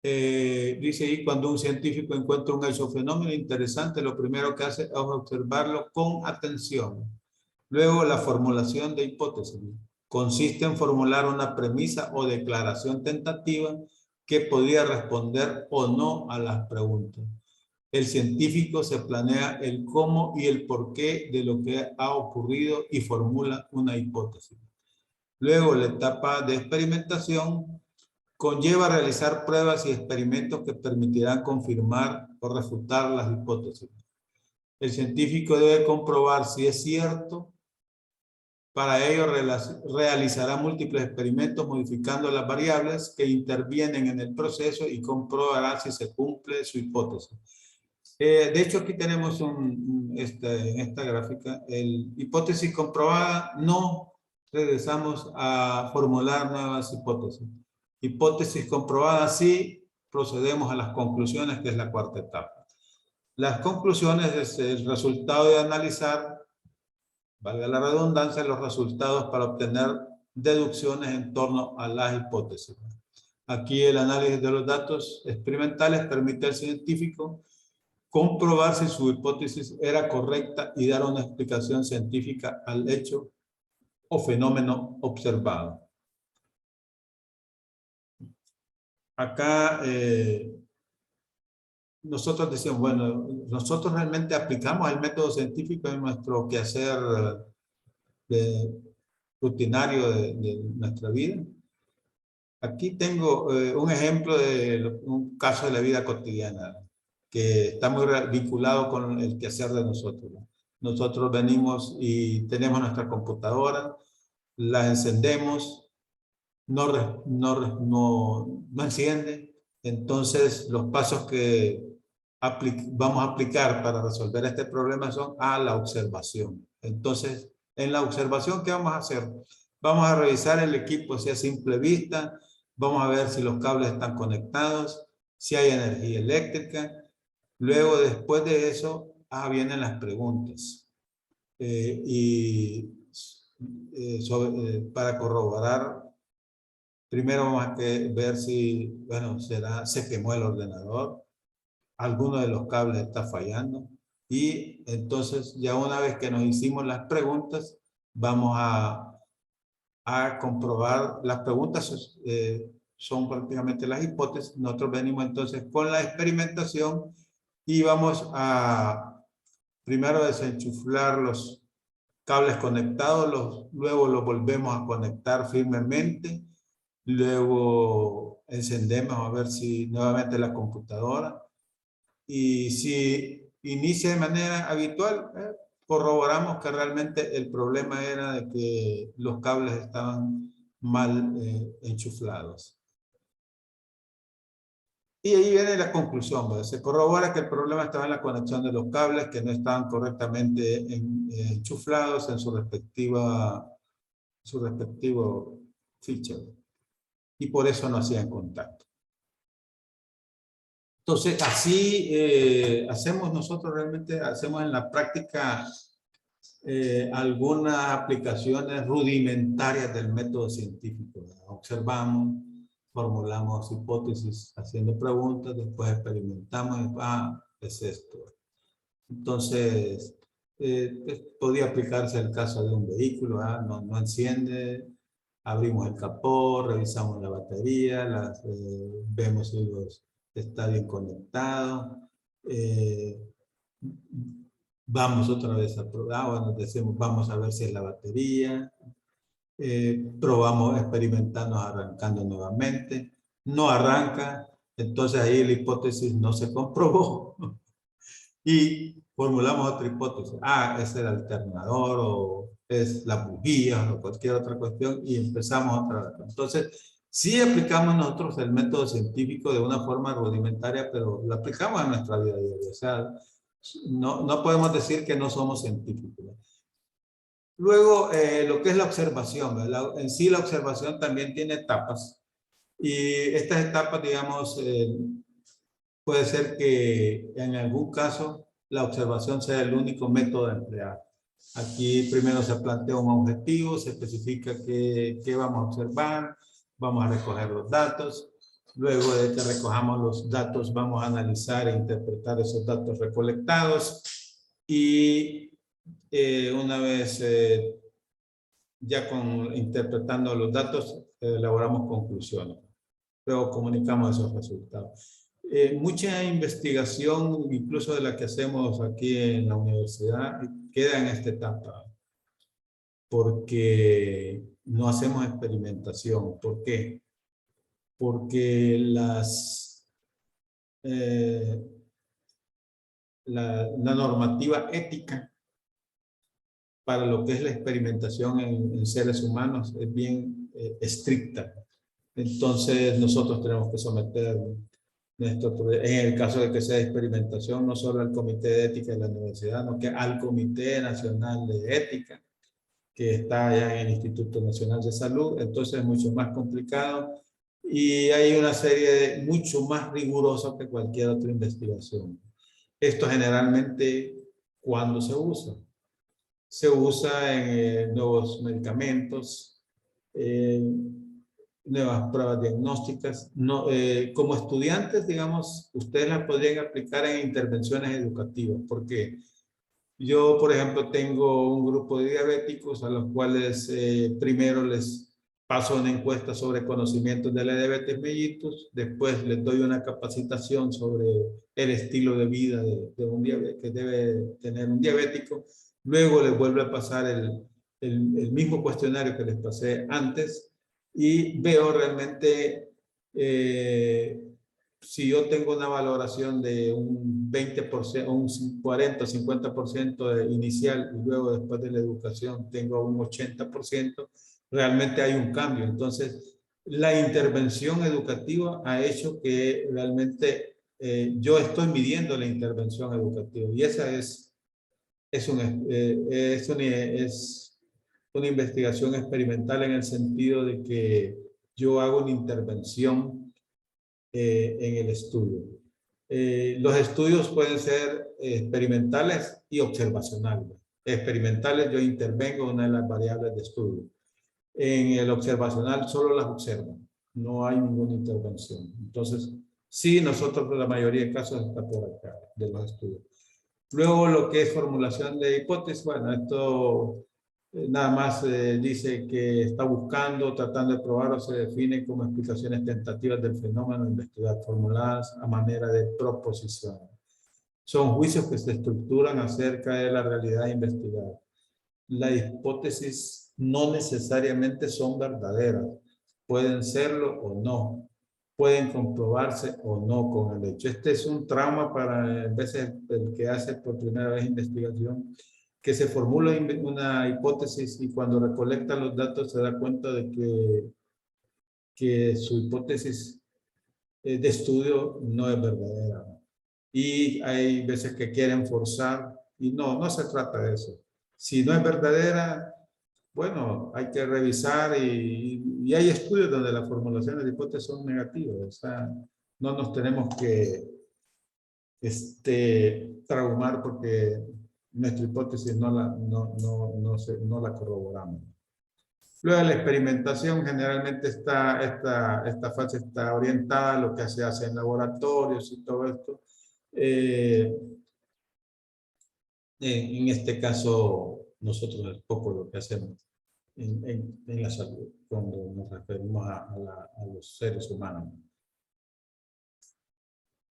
Dice ahí, cuando un científico encuentra un hecho o fenómeno interesante, lo primero que hace es observarlo con atención. Luego, la formulación de hipótesis consiste en formular una premisa o declaración tentativa que podría responder o no a las preguntas. El científico se planea el cómo y el por qué de lo que ha ocurrido y formula una hipótesis. Luego, la etapa de experimentación conlleva realizar pruebas y experimentos que permitirán confirmar o refutar las hipótesis. El científico debe comprobar si es cierto. Para ello realizará múltiples experimentos modificando las variables que intervienen en el proceso y comprobará si se cumple su hipótesis. De hecho, aquí tenemos en esta gráfica, el hipótesis comprobada, no regresamos a formular nuevas hipótesis. Hipótesis comprobada, sí, procedemos a las conclusiones, que es la cuarta etapa. Las conclusiones es el resultado de analizar, valga la redundancia, los resultados para obtener deducciones en torno a las hipótesis. Aquí el análisis de los datos experimentales permite al científico comprobar si su hipótesis era correcta y dar una explicación científica al hecho o fenómeno observado. Acá nosotros decimos, bueno, nosotros realmente aplicamos el método científico en nuestro quehacer rutinario de nuestra vida. Aquí tengo un ejemplo de un caso de la vida cotidiana que está muy vinculado con el quehacer de nosotros. Nosotros venimos y tenemos nuestra computadora, la encendemos, no enciende. Entonces, los pasos que vamos a aplicar para resolver este problema son a la observación. Entonces, en la observación, ¿qué vamos a hacer? Vamos a revisar el equipo si a simple vista, vamos a ver si los cables están conectados, si hay energía eléctrica. Luego, después de eso, vienen las preguntas. Para corroborar, primero vamos a ver si, bueno, se quemó el ordenador, alguno de los cables está fallando, y entonces ya una vez que nos hicimos las preguntas, vamos a comprobar. Las preguntas son prácticamente las hipótesis. Nosotros venimos entonces con la experimentación y vamos a primero desenchuflar los cables conectados, luego los volvemos a conectar firmemente, luego encendemos a ver si nuevamente la computadora, y si inicia de manera habitual, corroboramos que realmente el problema era de que los cables estaban mal enchuflados. Y ahí viene la conclusión, ¿verdad? Se corrobora que el problema estaba en la conexión de los cables, que no estaban correctamente enchuflados en su respectivo feature. Y por eso no hacían contacto. Entonces, así hacemos nosotros realmente, hacemos en la práctica algunas aplicaciones rudimentarias del método científico. Observamos, formulamos hipótesis haciendo preguntas, después experimentamos, es esto. Entonces, podría aplicarse el caso de un vehículo, no enciende, abrimos el capó, revisamos la batería, vemos si está bien conectado, vamos otra vez a probar, bueno, decimos, vamos a ver si es la batería, probamos experimentando, arrancando nuevamente, no arranca, entonces ahí la hipótesis no se comprobó y formulamos otra hipótesis, es el alternador o es la bujía o cualquier otra cuestión, y empezamos otra vez. Entonces, sí aplicamos nosotros el método científico de una forma rudimentaria, pero lo aplicamos en nuestra vida diaria. O sea, no podemos decir que no somos científicos. Luego, lo que es la observación, ¿verdad? En sí la observación también tiene etapas. Y estas etapas, digamos, puede ser que en algún caso la observación sea el único método a emplear. Aquí primero se plantea un objetivo, se especifica qué vamos a observar, vamos a recoger los datos. Luego de que recojamos los datos, vamos a analizar e interpretar esos datos recolectados. Y una vez ya interpretando los datos, elaboramos conclusiones. Luego comunicamos esos resultados. Mucha investigación, incluso de la que hacemos aquí en la universidad, queda en esta etapa. Porque no hacemos experimentación. ¿Por qué? Porque la normativa ética para lo que es la experimentación en seres humanos es bien estricta. Entonces nosotros tenemos que someter en el caso de que sea experimentación, no solo al Comité de Ética de la Universidad, sino que al Comité Nacional de Ética, que está allá en el Instituto Nacional de Salud. Entonces es mucho más complicado y hay una serie mucho más rigurosa que cualquier otra investigación. Esto generalmente, ¿cuándo se usa? Se usa en nuevos medicamentos, nuevas pruebas diagnósticas. Como estudiantes, digamos, ustedes las podrían aplicar en intervenciones educativas, porque yo, por ejemplo, tengo un grupo de diabéticos a los cuales primero les paso una encuesta sobre conocimientos de la diabetes mellitus, después les doy una capacitación sobre el estilo de vida de un diabético que debe tener un diabético, luego les vuelvo a pasar el mismo cuestionario que les pasé antes y veo realmente si yo tengo una valoración de un 20%, un 40 o 50% inicial y luego después de la educación tengo un 80%, realmente hay un cambio. Entonces, La intervención educativa ha hecho que realmente yo estoy midiendo la intervención educativa y esa es una investigación experimental en el sentido de que yo hago una intervención en el estudio. Los estudios pueden ser experimentales y observacionales. Experimentales, yo intervengo en una de las variables de estudio. En el observacional solo las observo, no hay ninguna intervención. Entonces, sí, nosotros la mayoría de casos está por acá de los estudios. Luego lo que es formulación de hipótesis, bueno, esto nada más dice que está buscando, tratando de probar o se define como explicaciones tentativas del fenómeno investigado, formuladas a manera de proposición. Son juicios que se estructuran acerca de la realidad investigada. Las hipótesis no necesariamente son verdaderas, pueden serlo o no, pueden comprobarse o no con el hecho. Este es un trauma para a veces el que hace por primera vez investigación, que se formula una hipótesis y cuando recolecta los datos se da cuenta de que su hipótesis de estudio no es verdadera. Y hay veces que quieren forzar y no se trata de eso. Si no es verdadera, bueno, hay que revisar y hay estudios donde las formulaciones de hipótesis son negativas. O sea, no nos tenemos que traumar porque nuestra hipótesis no la corroboramos. Luego la experimentación, generalmente esta fase está orientada a lo que se hace en laboratorios y todo esto. En este caso, nosotros es poco lo que hacemos en la salud, cuando nos referimos a los seres humanos.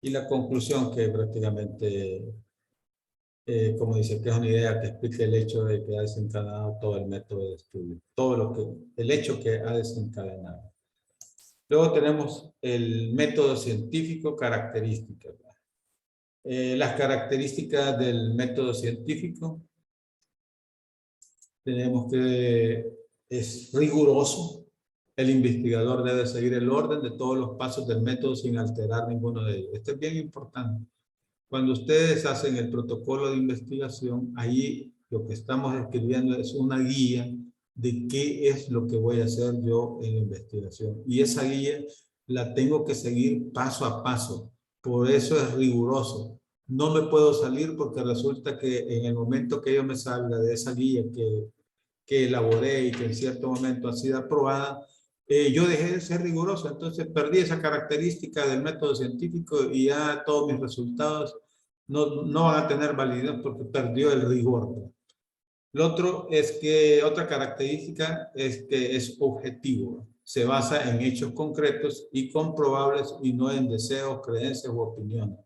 Y la conclusión que prácticamente, como dice, que es una idea que explica el hecho de que ha desencadenado todo el método de estudio, el hecho que ha desencadenado. Luego tenemos el método científico, características. Las características del método científico, tenemos que es riguroso. El investigador debe seguir el orden de todos los pasos del método sin alterar ninguno de ellos. Esto es bien importante. Cuando ustedes hacen el protocolo de investigación, ahí lo que estamos escribiendo es una guía de qué es lo que voy a hacer yo en investigación. Y esa guía la tengo que seguir paso a paso. Por eso es riguroso. No me puedo salir porque resulta que en el momento que yo me salga de esa guía que elaboré y que en cierto momento ha sido aprobada, yo dejé de ser riguroso, entonces perdí esa característica del método científico y ya todos mis resultados no van a tener validez porque perdió el rigor. Lo otro es que otra característica es que es objetivo, se basa en hechos concretos y comprobables y no en deseos, creencias u opiniones.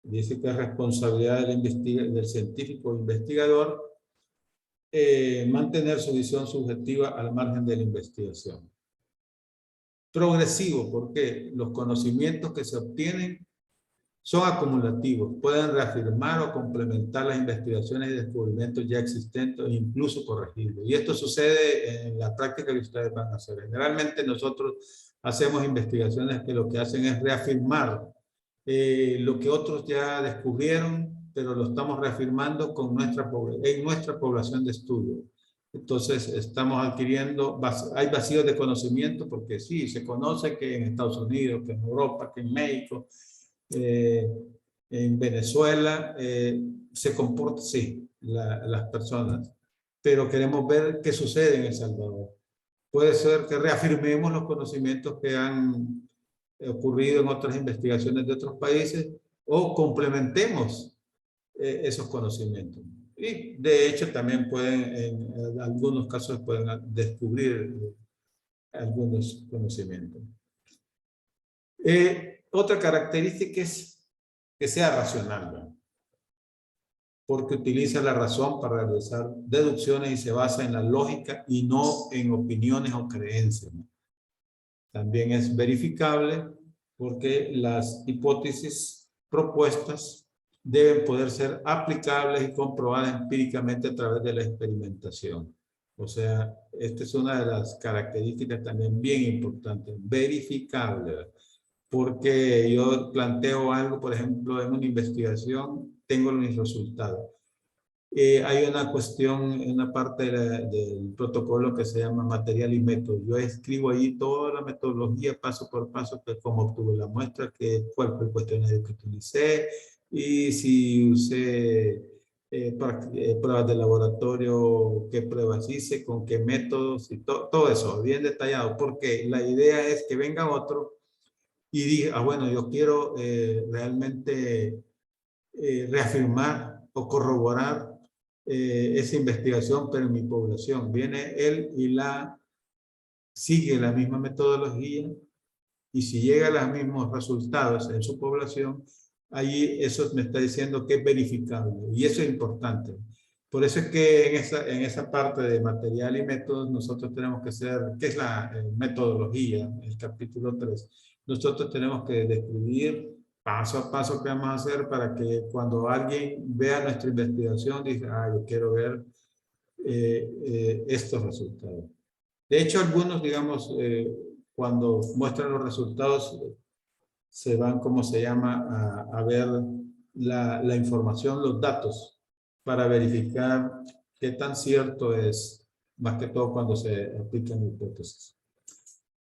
Dice que es responsabilidad del científico investigador mantener su visión subjetiva al margen de la investigación. Progresivo, porque los conocimientos que se obtienen son acumulativos, pueden reafirmar o complementar las investigaciones y descubrimientos ya existentes e incluso corregirlos. Y esto sucede en la práctica que ustedes van a hacer. Generalmente nosotros hacemos investigaciones que lo que hacen es reafirmar lo que otros ya descubrieron, pero lo estamos reafirmando en nuestra población de estudio. Entonces estamos adquiriendo, hay vacíos de conocimiento porque sí, se conoce que en Estados Unidos, que en Europa, que en México, en Venezuela, se comportan, sí, las personas, pero queremos ver qué sucede en El Salvador. Puede ser que reafirmemos los conocimientos que han ocurrido en otras investigaciones de otros países o complementemos esos conocimientos. Y de hecho también en algunos casos pueden descubrir algunos conocimientos. Otra característica es que sea racional, ¿no? Porque utiliza la razón para realizar deducciones y se basa en la lógica y no en opiniones o creencias, ¿no? También es verificable porque las hipótesis propuestas deben poder ser aplicables y comprobadas empíricamente a través de la experimentación. O sea, esta es una de las características también bien importantes, verificable. Porque yo planteo algo, por ejemplo, en una investigación, tengo mis resultados. Hay una cuestión, una parte del protocolo que se llama material y método. Yo escribo ahí toda la metodología, paso por paso, que cómo obtuve la muestra, cuál fue el cuestionario que utilicé, y si usé pruebas de laboratorio, qué pruebas hice, con qué métodos, y todo eso, bien detallado, porque la idea es que venga otro y diga, bueno, yo quiero realmente reafirmar o corroborar esa investigación, pero en mi población. Viene él y sigue la misma metodología, y si llega a los mismos resultados en su población, ahí eso me está diciendo que es verificable, y eso es importante. Por eso es que en esa parte de material y métodos nosotros tenemos que ser, ¿qué es la metodología? El capítulo 3. Nosotros tenemos que describir paso a paso qué vamos a hacer para que cuando alguien vea nuestra investigación diga, yo quiero ver estos resultados. De hecho, algunos, digamos, cuando muestran los resultados, se van, como se llama, a ver la información, los datos, para verificar qué tan cierto es, más que todo cuando se aplican hipótesis.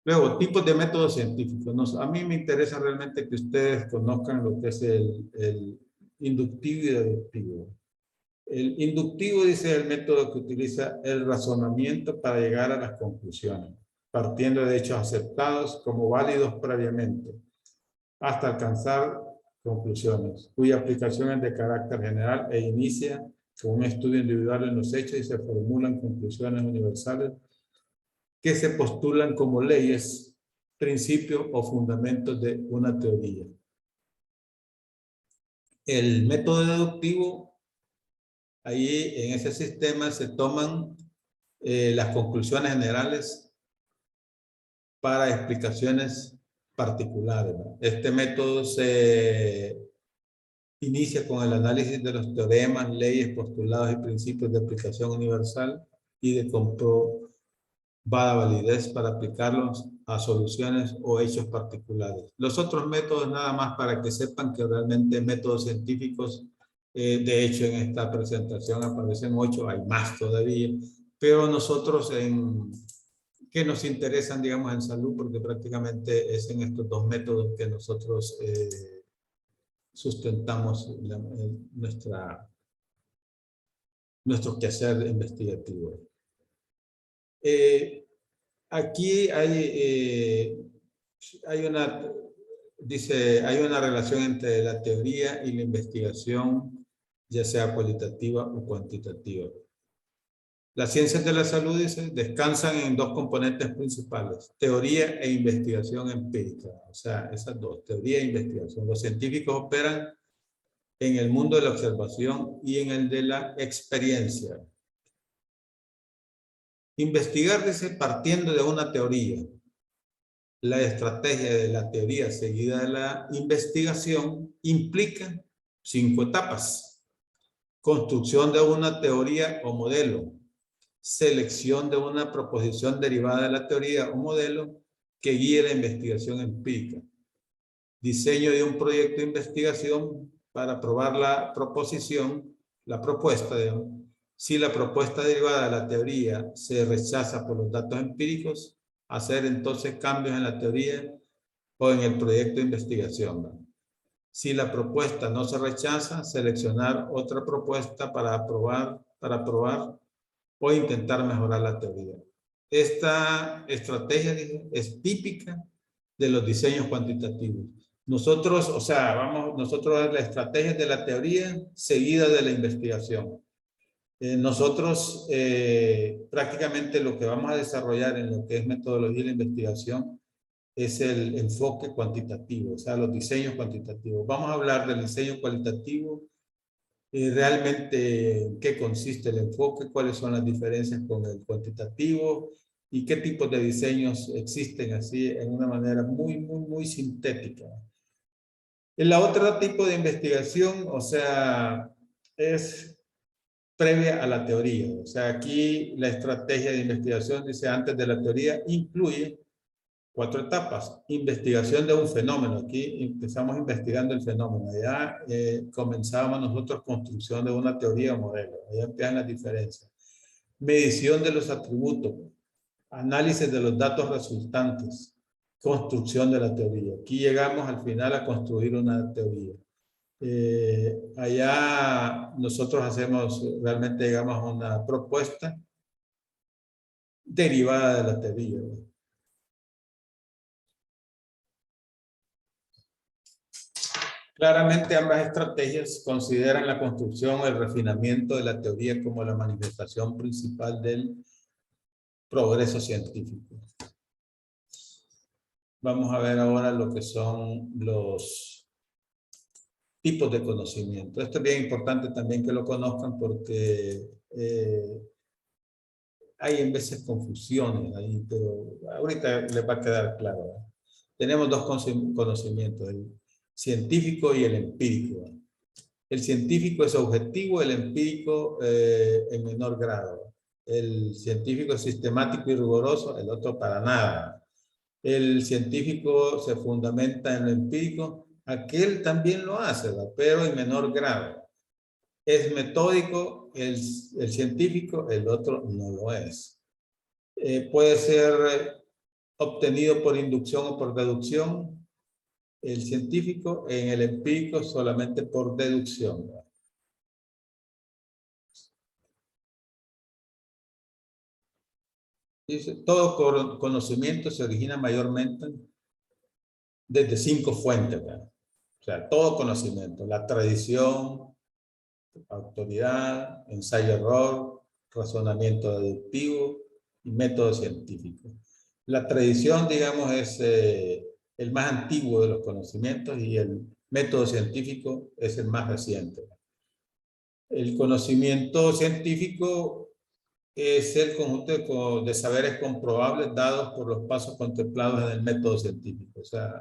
Luego, tipos de métodos científicos. A mí me interesa realmente que ustedes conozcan lo que es el inductivo y deductivo. El inductivo dice el método que utiliza el razonamiento para llegar a las conclusiones, partiendo de hechos aceptados como válidos previamente, hasta alcanzar conclusiones, cuya aplicación es de carácter general e inicia con un estudio individual en los hechos y se formulan conclusiones universales que se postulan como leyes, principios o fundamentos de una teoría. El método deductivo, ahí en ese sistema se toman las conclusiones generales para explicaciones particulares, ¿no? Este método se inicia con el análisis de los teoremas, leyes, postulados y principios de aplicación universal y de comprobada validez para aplicarlos a soluciones o hechos particulares. Los otros métodos, nada más para que sepan que realmente métodos científicos, de hecho en esta presentación aparecen 8, hay más todavía, pero nosotros que nos interesan, digamos, en salud, porque prácticamente es en estos dos métodos que nosotros sustentamos nuestro quehacer investigativo. Aquí hay una relación entre la teoría y la investigación, ya sea cualitativa o cuantitativa. Las ciencias de la salud, dice, descansan en dos componentes principales, teoría e investigación empírica. O sea, esas dos, teoría e investigación. Los científicos operan en el mundo de la observación y en el de la experiencia. Investigar, dice, partiendo de una teoría. La estrategia de la teoría seguida de la investigación implica 5 etapas. Construcción de una teoría o modelo. Selección de una proposición derivada de la teoría o modelo que guíe la investigación empírica. Diseño de un proyecto de investigación para probar la proposición, la propuesta, digamos. Si la propuesta derivada de la teoría se rechaza por los datos empíricos, hacer entonces cambios en la teoría o en el proyecto de investigación, ¿no? Si la propuesta no se rechaza, seleccionar otra propuesta para probar o intentar mejorar la teoría. Esta estrategia es típica de los diseños cuantitativos. Nosotros, o sea, nosotros la estrategia de la teoría seguida de la investigación. Nosotros prácticamente lo que vamos a desarrollar en lo que es metodología de la investigación es el enfoque cuantitativo, o sea, los diseños cuantitativos. Vamos a hablar del diseño cualitativo, realmente en qué consiste el enfoque, cuáles son las diferencias con el cuantitativo y qué tipos de diseños existen así en una manera muy sintética. La otra tipo de investigación, o sea, es previa a la teoría. O sea, aquí la estrategia de investigación, dice, antes de la teoría, incluye 4 etapas. Investigación de un fenómeno. Aquí empezamos investigando el fenómeno. Ya comenzábamos nosotros construcción de una teoría o modelo. Ahí empiezan las diferencias. Medición de los atributos. Análisis de los datos resultantes. Construcción de la teoría. Aquí llegamos al final a construir una teoría. Allá nosotros hacemos, realmente llegamos a una propuesta derivada de la teoría. Claramente ambas estrategias consideran la construcción o el refinamiento de la teoría como la manifestación principal del progreso científico. Vamos a ver ahora lo que son los tipos de conocimiento. Esto es bien importante también que lo conozcan porque hay en veces confusiones ahí, pero ahorita les va a quedar claro, ¿verdad? Tenemos dos conocimientos, el científico y el empírico. El científico es objetivo, el empírico en menor grado. El científico es sistemático y riguroso, el otro para nada. El científico se fundamenta en lo empírico, aquel también lo hace, ¿verdad? Pero en menor grado. Es metódico el científico, el otro no lo es. Puede ser obtenido por inducción o por deducción. El científico, en el empírico solamente por deducción, ¿verdad? Dice, todo conocimiento se origina mayormente desde 5 fuentes, ¿verdad? O sea, todo conocimiento, la tradición, autoridad, ensayo-error, razonamiento deductivo y método científico. La tradición, digamos, es el más antiguo de los conocimientos y el método científico es el más reciente. El conocimiento científico es el conjunto de saberes comprobables dados por los pasos contemplados en el método científico. O sea,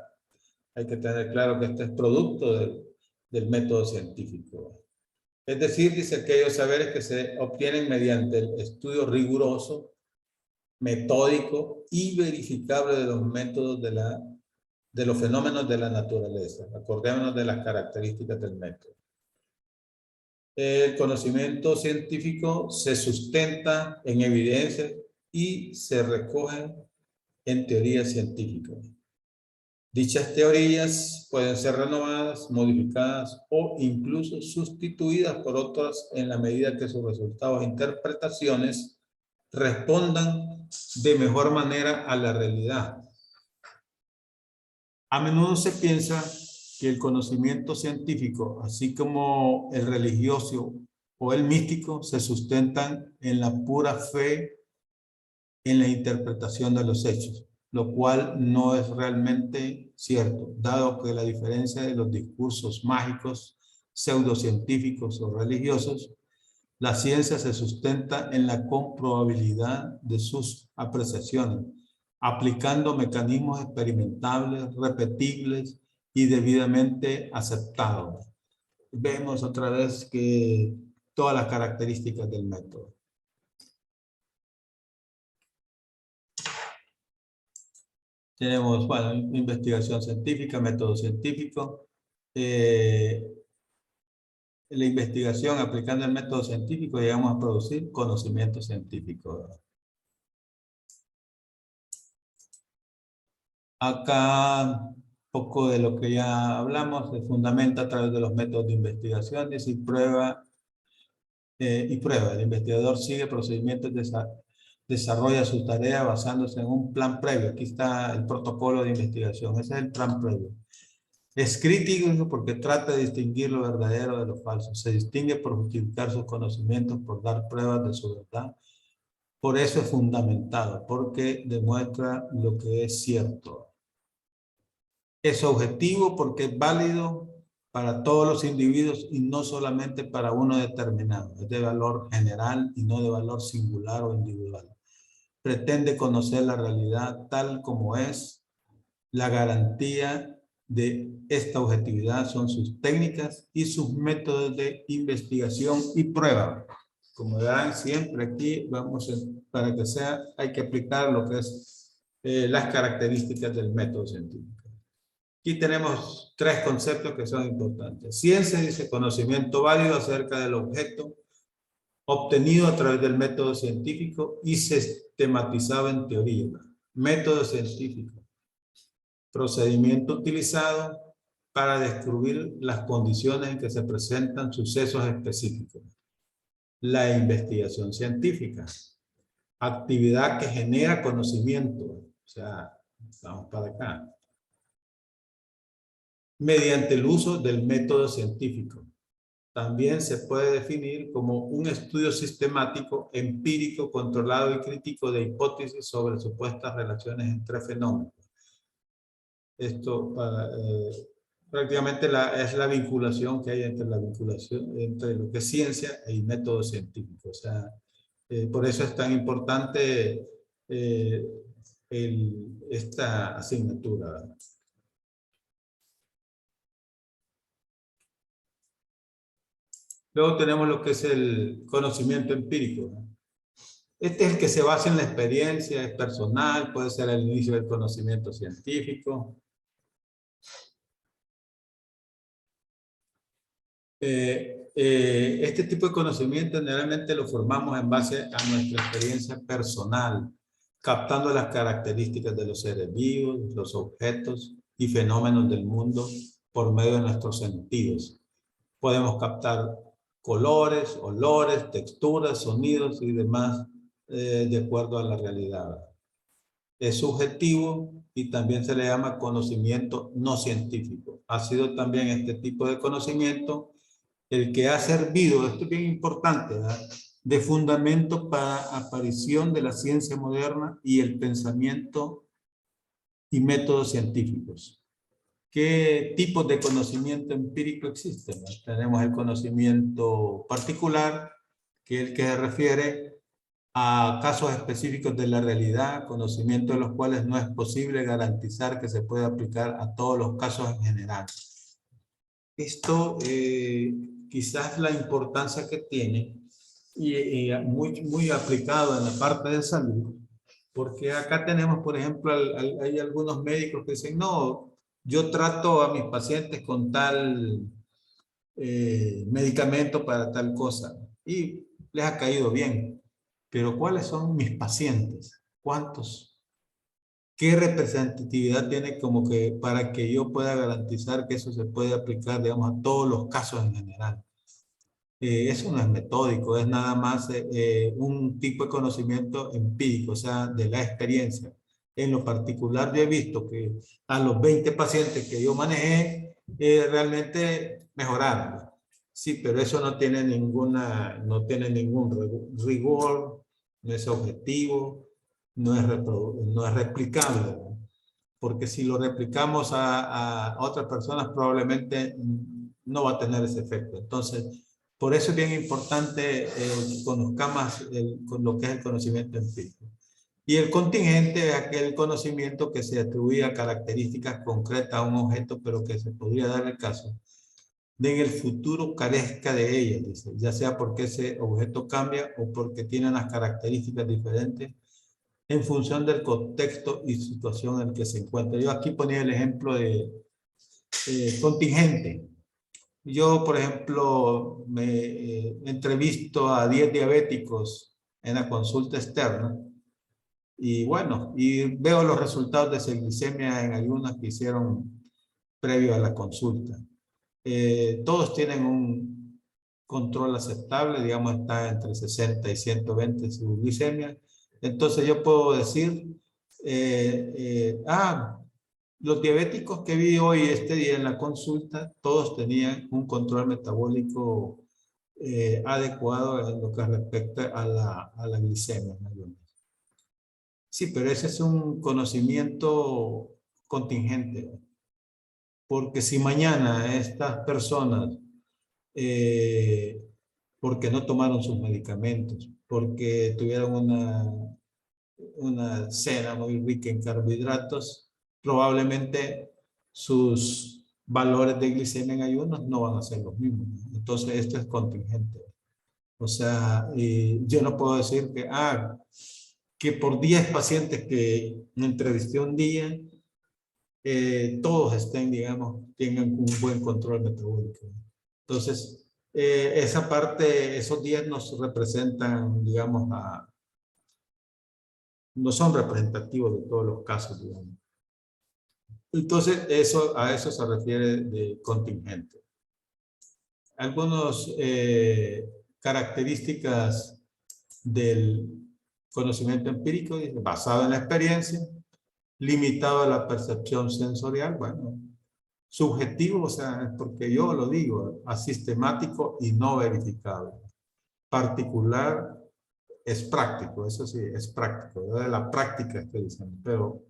hay que tener claro que este es producto del método científico. Es decir, dice aquellos saberes que se obtienen mediante el estudio riguroso, metódico y verificable de los métodos de los fenómenos de la naturaleza. Acordémonos de las características del método. El conocimiento científico se sustenta en evidencias y se recoge en teorías científicas. Dichas teorías pueden ser renovadas, modificadas o incluso sustituidas por otras en la medida que sus resultados e interpretaciones respondan de mejor manera a la realidad. A menudo se piensa que el conocimiento científico, así como el religioso o el místico, se sustentan en la pura fe en la interpretación de los hechos, lo cual no es realmente cierto, dado que la diferencia de los discursos mágicos, pseudocientíficos o religiosos, la ciencia se sustenta en la comprobabilidad de sus apreciaciones, aplicando mecanismos experimentables, repetibles y debidamente aceptados. Vemos otra vez que todas las características del método. Tenemos, bueno, investigación científica, método científico. La investigación aplicando el método científico llegamos a producir conocimiento científico, ¿verdad? Acá, poco de lo que ya hablamos, se fundamenta a través de los métodos de investigación, y prueba. El investigador sigue procedimientos, desarrolla su tarea basándose en un plan previo. Aquí está el protocolo de investigación, ese es el plan previo. Es crítico porque trata de distinguir lo verdadero de lo falso. Se distingue por justificar sus conocimientos, por dar pruebas de su verdad. Por eso es fundamentado, porque demuestra lo que es cierto. Es objetivo porque es válido para todos los individuos y no solamente para uno determinado. Es de valor general y no de valor singular o individual. Pretende conocer la realidad tal como es. La garantía de esta objetividad son sus técnicas y sus métodos de investigación y prueba. Como verán, siempre aquí vamos, para que sea, hay que aplicar lo que es las características del método científico. Aquí tenemos tres conceptos que son importantes. Ciencia dice conocimiento válido acerca del objeto obtenido a través del método científico y sistematizado en teoría. Método científico. Procedimiento utilizado para descubrir las condiciones en que se presentan sucesos específicos. La investigación científica. Actividad que genera conocimiento. O sea, vamos para acá. Mediante el uso del método científico. También se puede definir como un estudio sistemático, empírico, controlado y crítico de hipótesis sobre supuestas relaciones entre fenómenos. Esto prácticamente es la vinculación que hay entre entre lo que es ciencia y método científico. O sea, por eso es tan importante esta asignatura, ¿verdad? Luego tenemos lo que es el conocimiento empírico, ¿no? Este es el que se basa en la experiencia, es personal, puede ser el inicio del conocimiento científico. Este tipo de conocimiento generalmente lo formamos en base a nuestra experiencia personal, captando las características de los seres vivos, los objetos y fenómenos del mundo por medio de nuestros sentidos. Podemos captar colores, olores, texturas, sonidos y demás de acuerdo a la realidad. Es subjetivo y también se le llama conocimiento no científico. Ha sido también este tipo de conocimiento el que ha servido, esto es bien importante, ¿verdad?, de fundamento para aparición de la ciencia moderna y el pensamiento y métodos científicos. ¿Qué tipos de conocimiento empírico existen? Tenemos el conocimiento particular, que es el que se refiere a casos específicos de la realidad, conocimiento de los cuales no es posible garantizar que se pueda aplicar a todos los casos en general. Esto quizás la importancia que tiene y muy aplicado en la parte de salud, porque acá tenemos, por ejemplo, hay algunos médicos que dicen, no, yo trato a mis pacientes con tal medicamento para tal cosa y les ha caído bien, pero ¿cuáles son mis pacientes? ¿Cuántos? ¿Qué representatividad tiene como que para que yo pueda garantizar que eso se puede aplicar, digamos, a todos los casos en general? Eso no es metódico, es nada más un tipo de conocimiento empírico, o sea, de la experiencia. En lo particular, yo he visto que a los 20 pacientes que yo manejé, realmente mejoraron. Sí, pero eso no tiene no tiene ningún rigor, no es objetivo, no es replicable, ¿no? Porque si lo replicamos a otras personas, probablemente no va a tener ese efecto. Entonces, por eso es bien importante que conozcamos lo que es el conocimiento empírico. Y el contingente es aquel conocimiento que se atribuye a características concretas a un objeto, pero que se podría dar el caso de en el futuro carezca de ellas, dice, ya sea porque ese objeto cambia o porque tiene unas características diferentes en función del contexto y situación en el que se encuentra. Yo aquí ponía el ejemplo de contingente. Yo, por ejemplo, me entrevisto a 10 diabéticos en la consulta externa y bueno, y veo los resultados de glicemia en ayunas que hicieron previo a la consulta. Todos tienen un control aceptable, digamos, está entre 60 y 120 su glicemia. Entonces yo puedo decir, los diabéticos que vi hoy, este día en la consulta, todos tenían un control metabólico adecuado en lo que respecta a la glicemia. Sí, pero ese es un conocimiento contingente. Porque si mañana estas personas, porque no tomaron sus medicamentos, porque tuvieron una cena muy rica en carbohidratos, probablemente sus valores de glicemia en ayunos no van a ser los mismos. Entonces esto es contingente. O sea, yo no puedo decir que por 10 pacientes que me entrevisté un día, todos estén, digamos, tengan un buen control metabólico. Entonces, esa parte, esos 10 nos representan, digamos, no son representativos de todos los casos, digamos. Entonces, a eso se refiere de contingente. Algunas características del conocimiento empírico, basado en la experiencia, limitado a la percepción sensorial, bueno, subjetivo, o sea, porque yo lo digo, asistemático y no verificable. Particular es práctico, eso sí, es práctico, yo de la práctica estoy diciendo, pero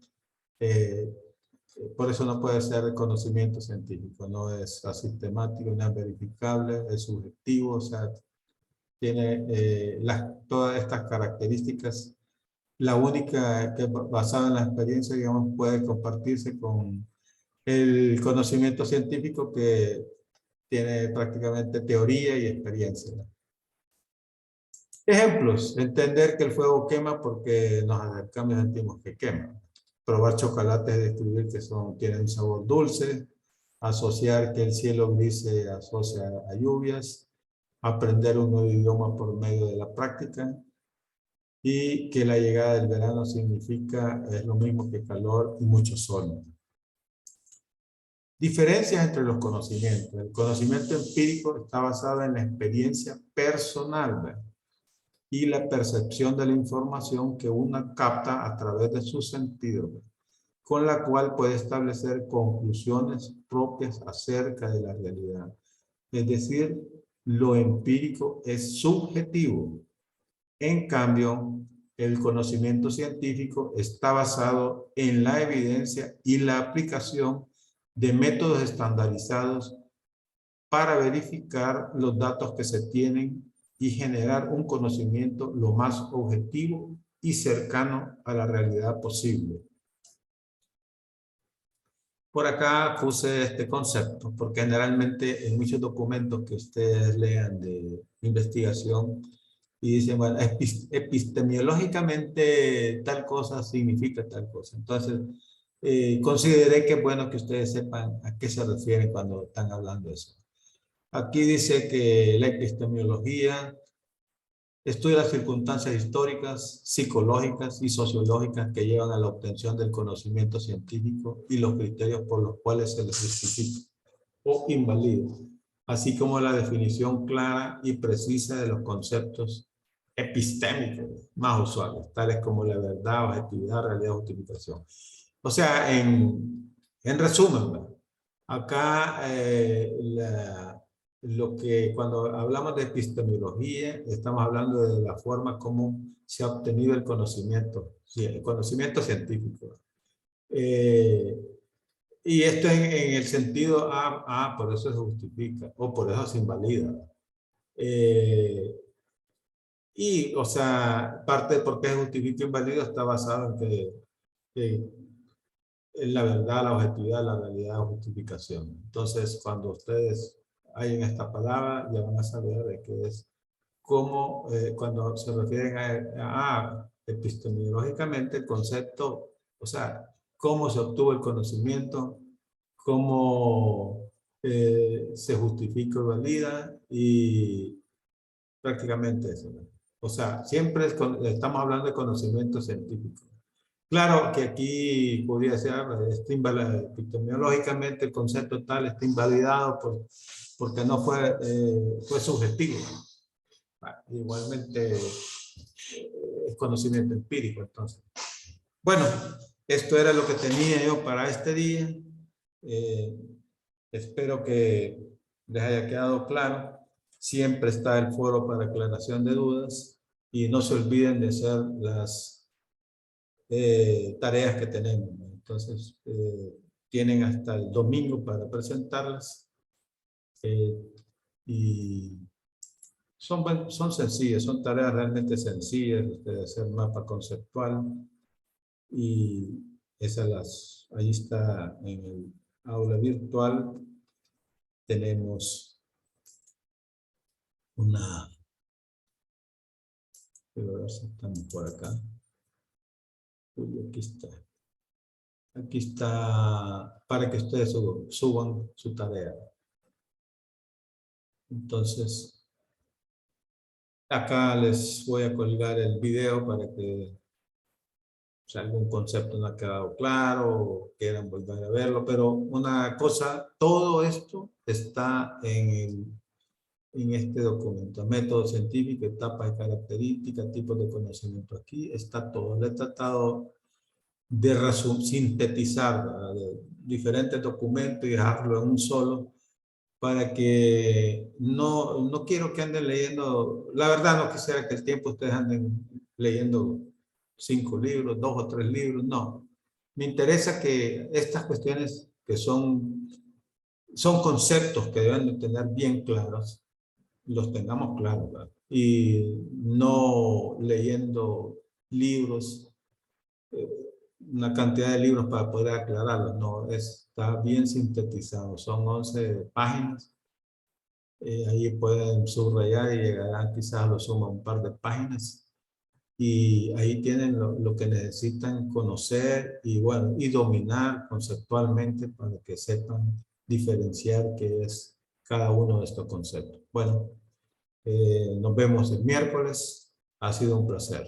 por eso no puede ser conocimiento científico, no es asistemático, no es verificable, es subjetivo, o sea, tiene todas estas características. La única que basada en la experiencia, digamos, puede compartirse con el conocimiento científico que tiene prácticamente teoría y experiencia. Ejemplos: entender que el fuego quema porque nos acercamos y sentimos que quema. Probar chocolates es descubrir que tienen un sabor dulce. Asociar que el cielo gris se asocia a lluvias. Aprender un nuevo idioma por medio de la práctica. Y que la llegada del verano es lo mismo que calor y mucho sol. Diferencias entre los conocimientos. El conocimiento empírico está basado en la experiencia personal, ¿verdad? Y la percepción de la información que uno capta a través de sus sentidos, con la cual puede establecer conclusiones propias acerca de la realidad. Es decir, lo empírico es subjetivo. En cambio, el conocimiento científico está basado en la evidencia y la aplicación de métodos estandarizados para verificar los datos que se tienen y generar un conocimiento lo más objetivo y cercano a la realidad posible. Por acá puse este concepto, porque generalmente en muchos documentos que ustedes lean de investigación y dicen, bueno, epistemológicamente tal cosa significa tal cosa. Entonces, consideré que es bueno que ustedes sepan a qué se refieren cuando están hablando de eso. Aquí dice que la epistemología estudia las circunstancias históricas, psicológicas y sociológicas que llevan a la obtención del conocimiento científico y los criterios por los cuales se les justifica o invalida, así como la definición clara y precisa de los conceptos epistémicos más usuales, tales como la verdad, objetividad, realidad, justificación. O sea, en resumen, ¿verdad? Acá lo que cuando hablamos de epistemología, estamos hablando de la forma como se ha obtenido el conocimiento científico. Y esto en el sentido, por eso se justifica, o por eso se invalida. Y, o sea, parte de por qué se justifica inválido está basado en la verdad, la objetividad, la realidad, la justificación. Entonces, cuando ustedes hayan esta palabra, ya van a saber de qué es, cómo, cuando se refieren a epistemológicamente, el concepto, o sea, cómo se obtuvo el conocimiento, cómo se justifica o valida, y prácticamente eso, ¿no? O sea, siempre estamos hablando de conocimiento científico. Claro que aquí podría ser, epistemológicamente el concepto tal está invalidado porque no fue subjetivo. Igualmente es conocimiento empírico, entonces. Bueno, esto era lo que tenía yo para este día. Espero que les haya quedado claro. Siempre está el foro para aclaración de dudas y no se olviden de hacer las tareas que tenemos, ¿no? Entonces, tienen hasta el domingo para presentarlas y son sencillas, son tareas realmente sencillas de hacer mapa conceptual y ahí está en el aula virtual. Tenemos una Quiero ver si estamos por acá. Uy, aquí está. Aquí está para que ustedes suban su tarea. Entonces, acá les voy a colgar el video para que si algún concepto no ha quedado claro o quieran volver a verlo. Pero una cosa, todo esto está en este documento. Método científico, etapas y características, tipos de conocimiento. Aquí está todo. Le he tratado de sintetizar, ¿verdad?, de diferentes documentos y dejarlo en un solo para que no quiero que anden leyendo, la verdad no quisiera que el tiempo ustedes anden leyendo 5 libros, 2 o 3 libros, no. Me interesa que estas cuestiones que son conceptos que deben de tener bien claros, los tengamos claros, ¿verdad? Y no leyendo libros, una cantidad de libros para poder aclararlos, no, está bien sintetizado, son 11 páginas, ahí pueden subrayar y llegarán quizás a lo sumo a un par de páginas, y ahí tienen lo que necesitan conocer y bueno, y dominar conceptualmente para que sepan diferenciar qué es cada uno de estos conceptos. Bueno, nos vemos el miércoles, ha sido un placer.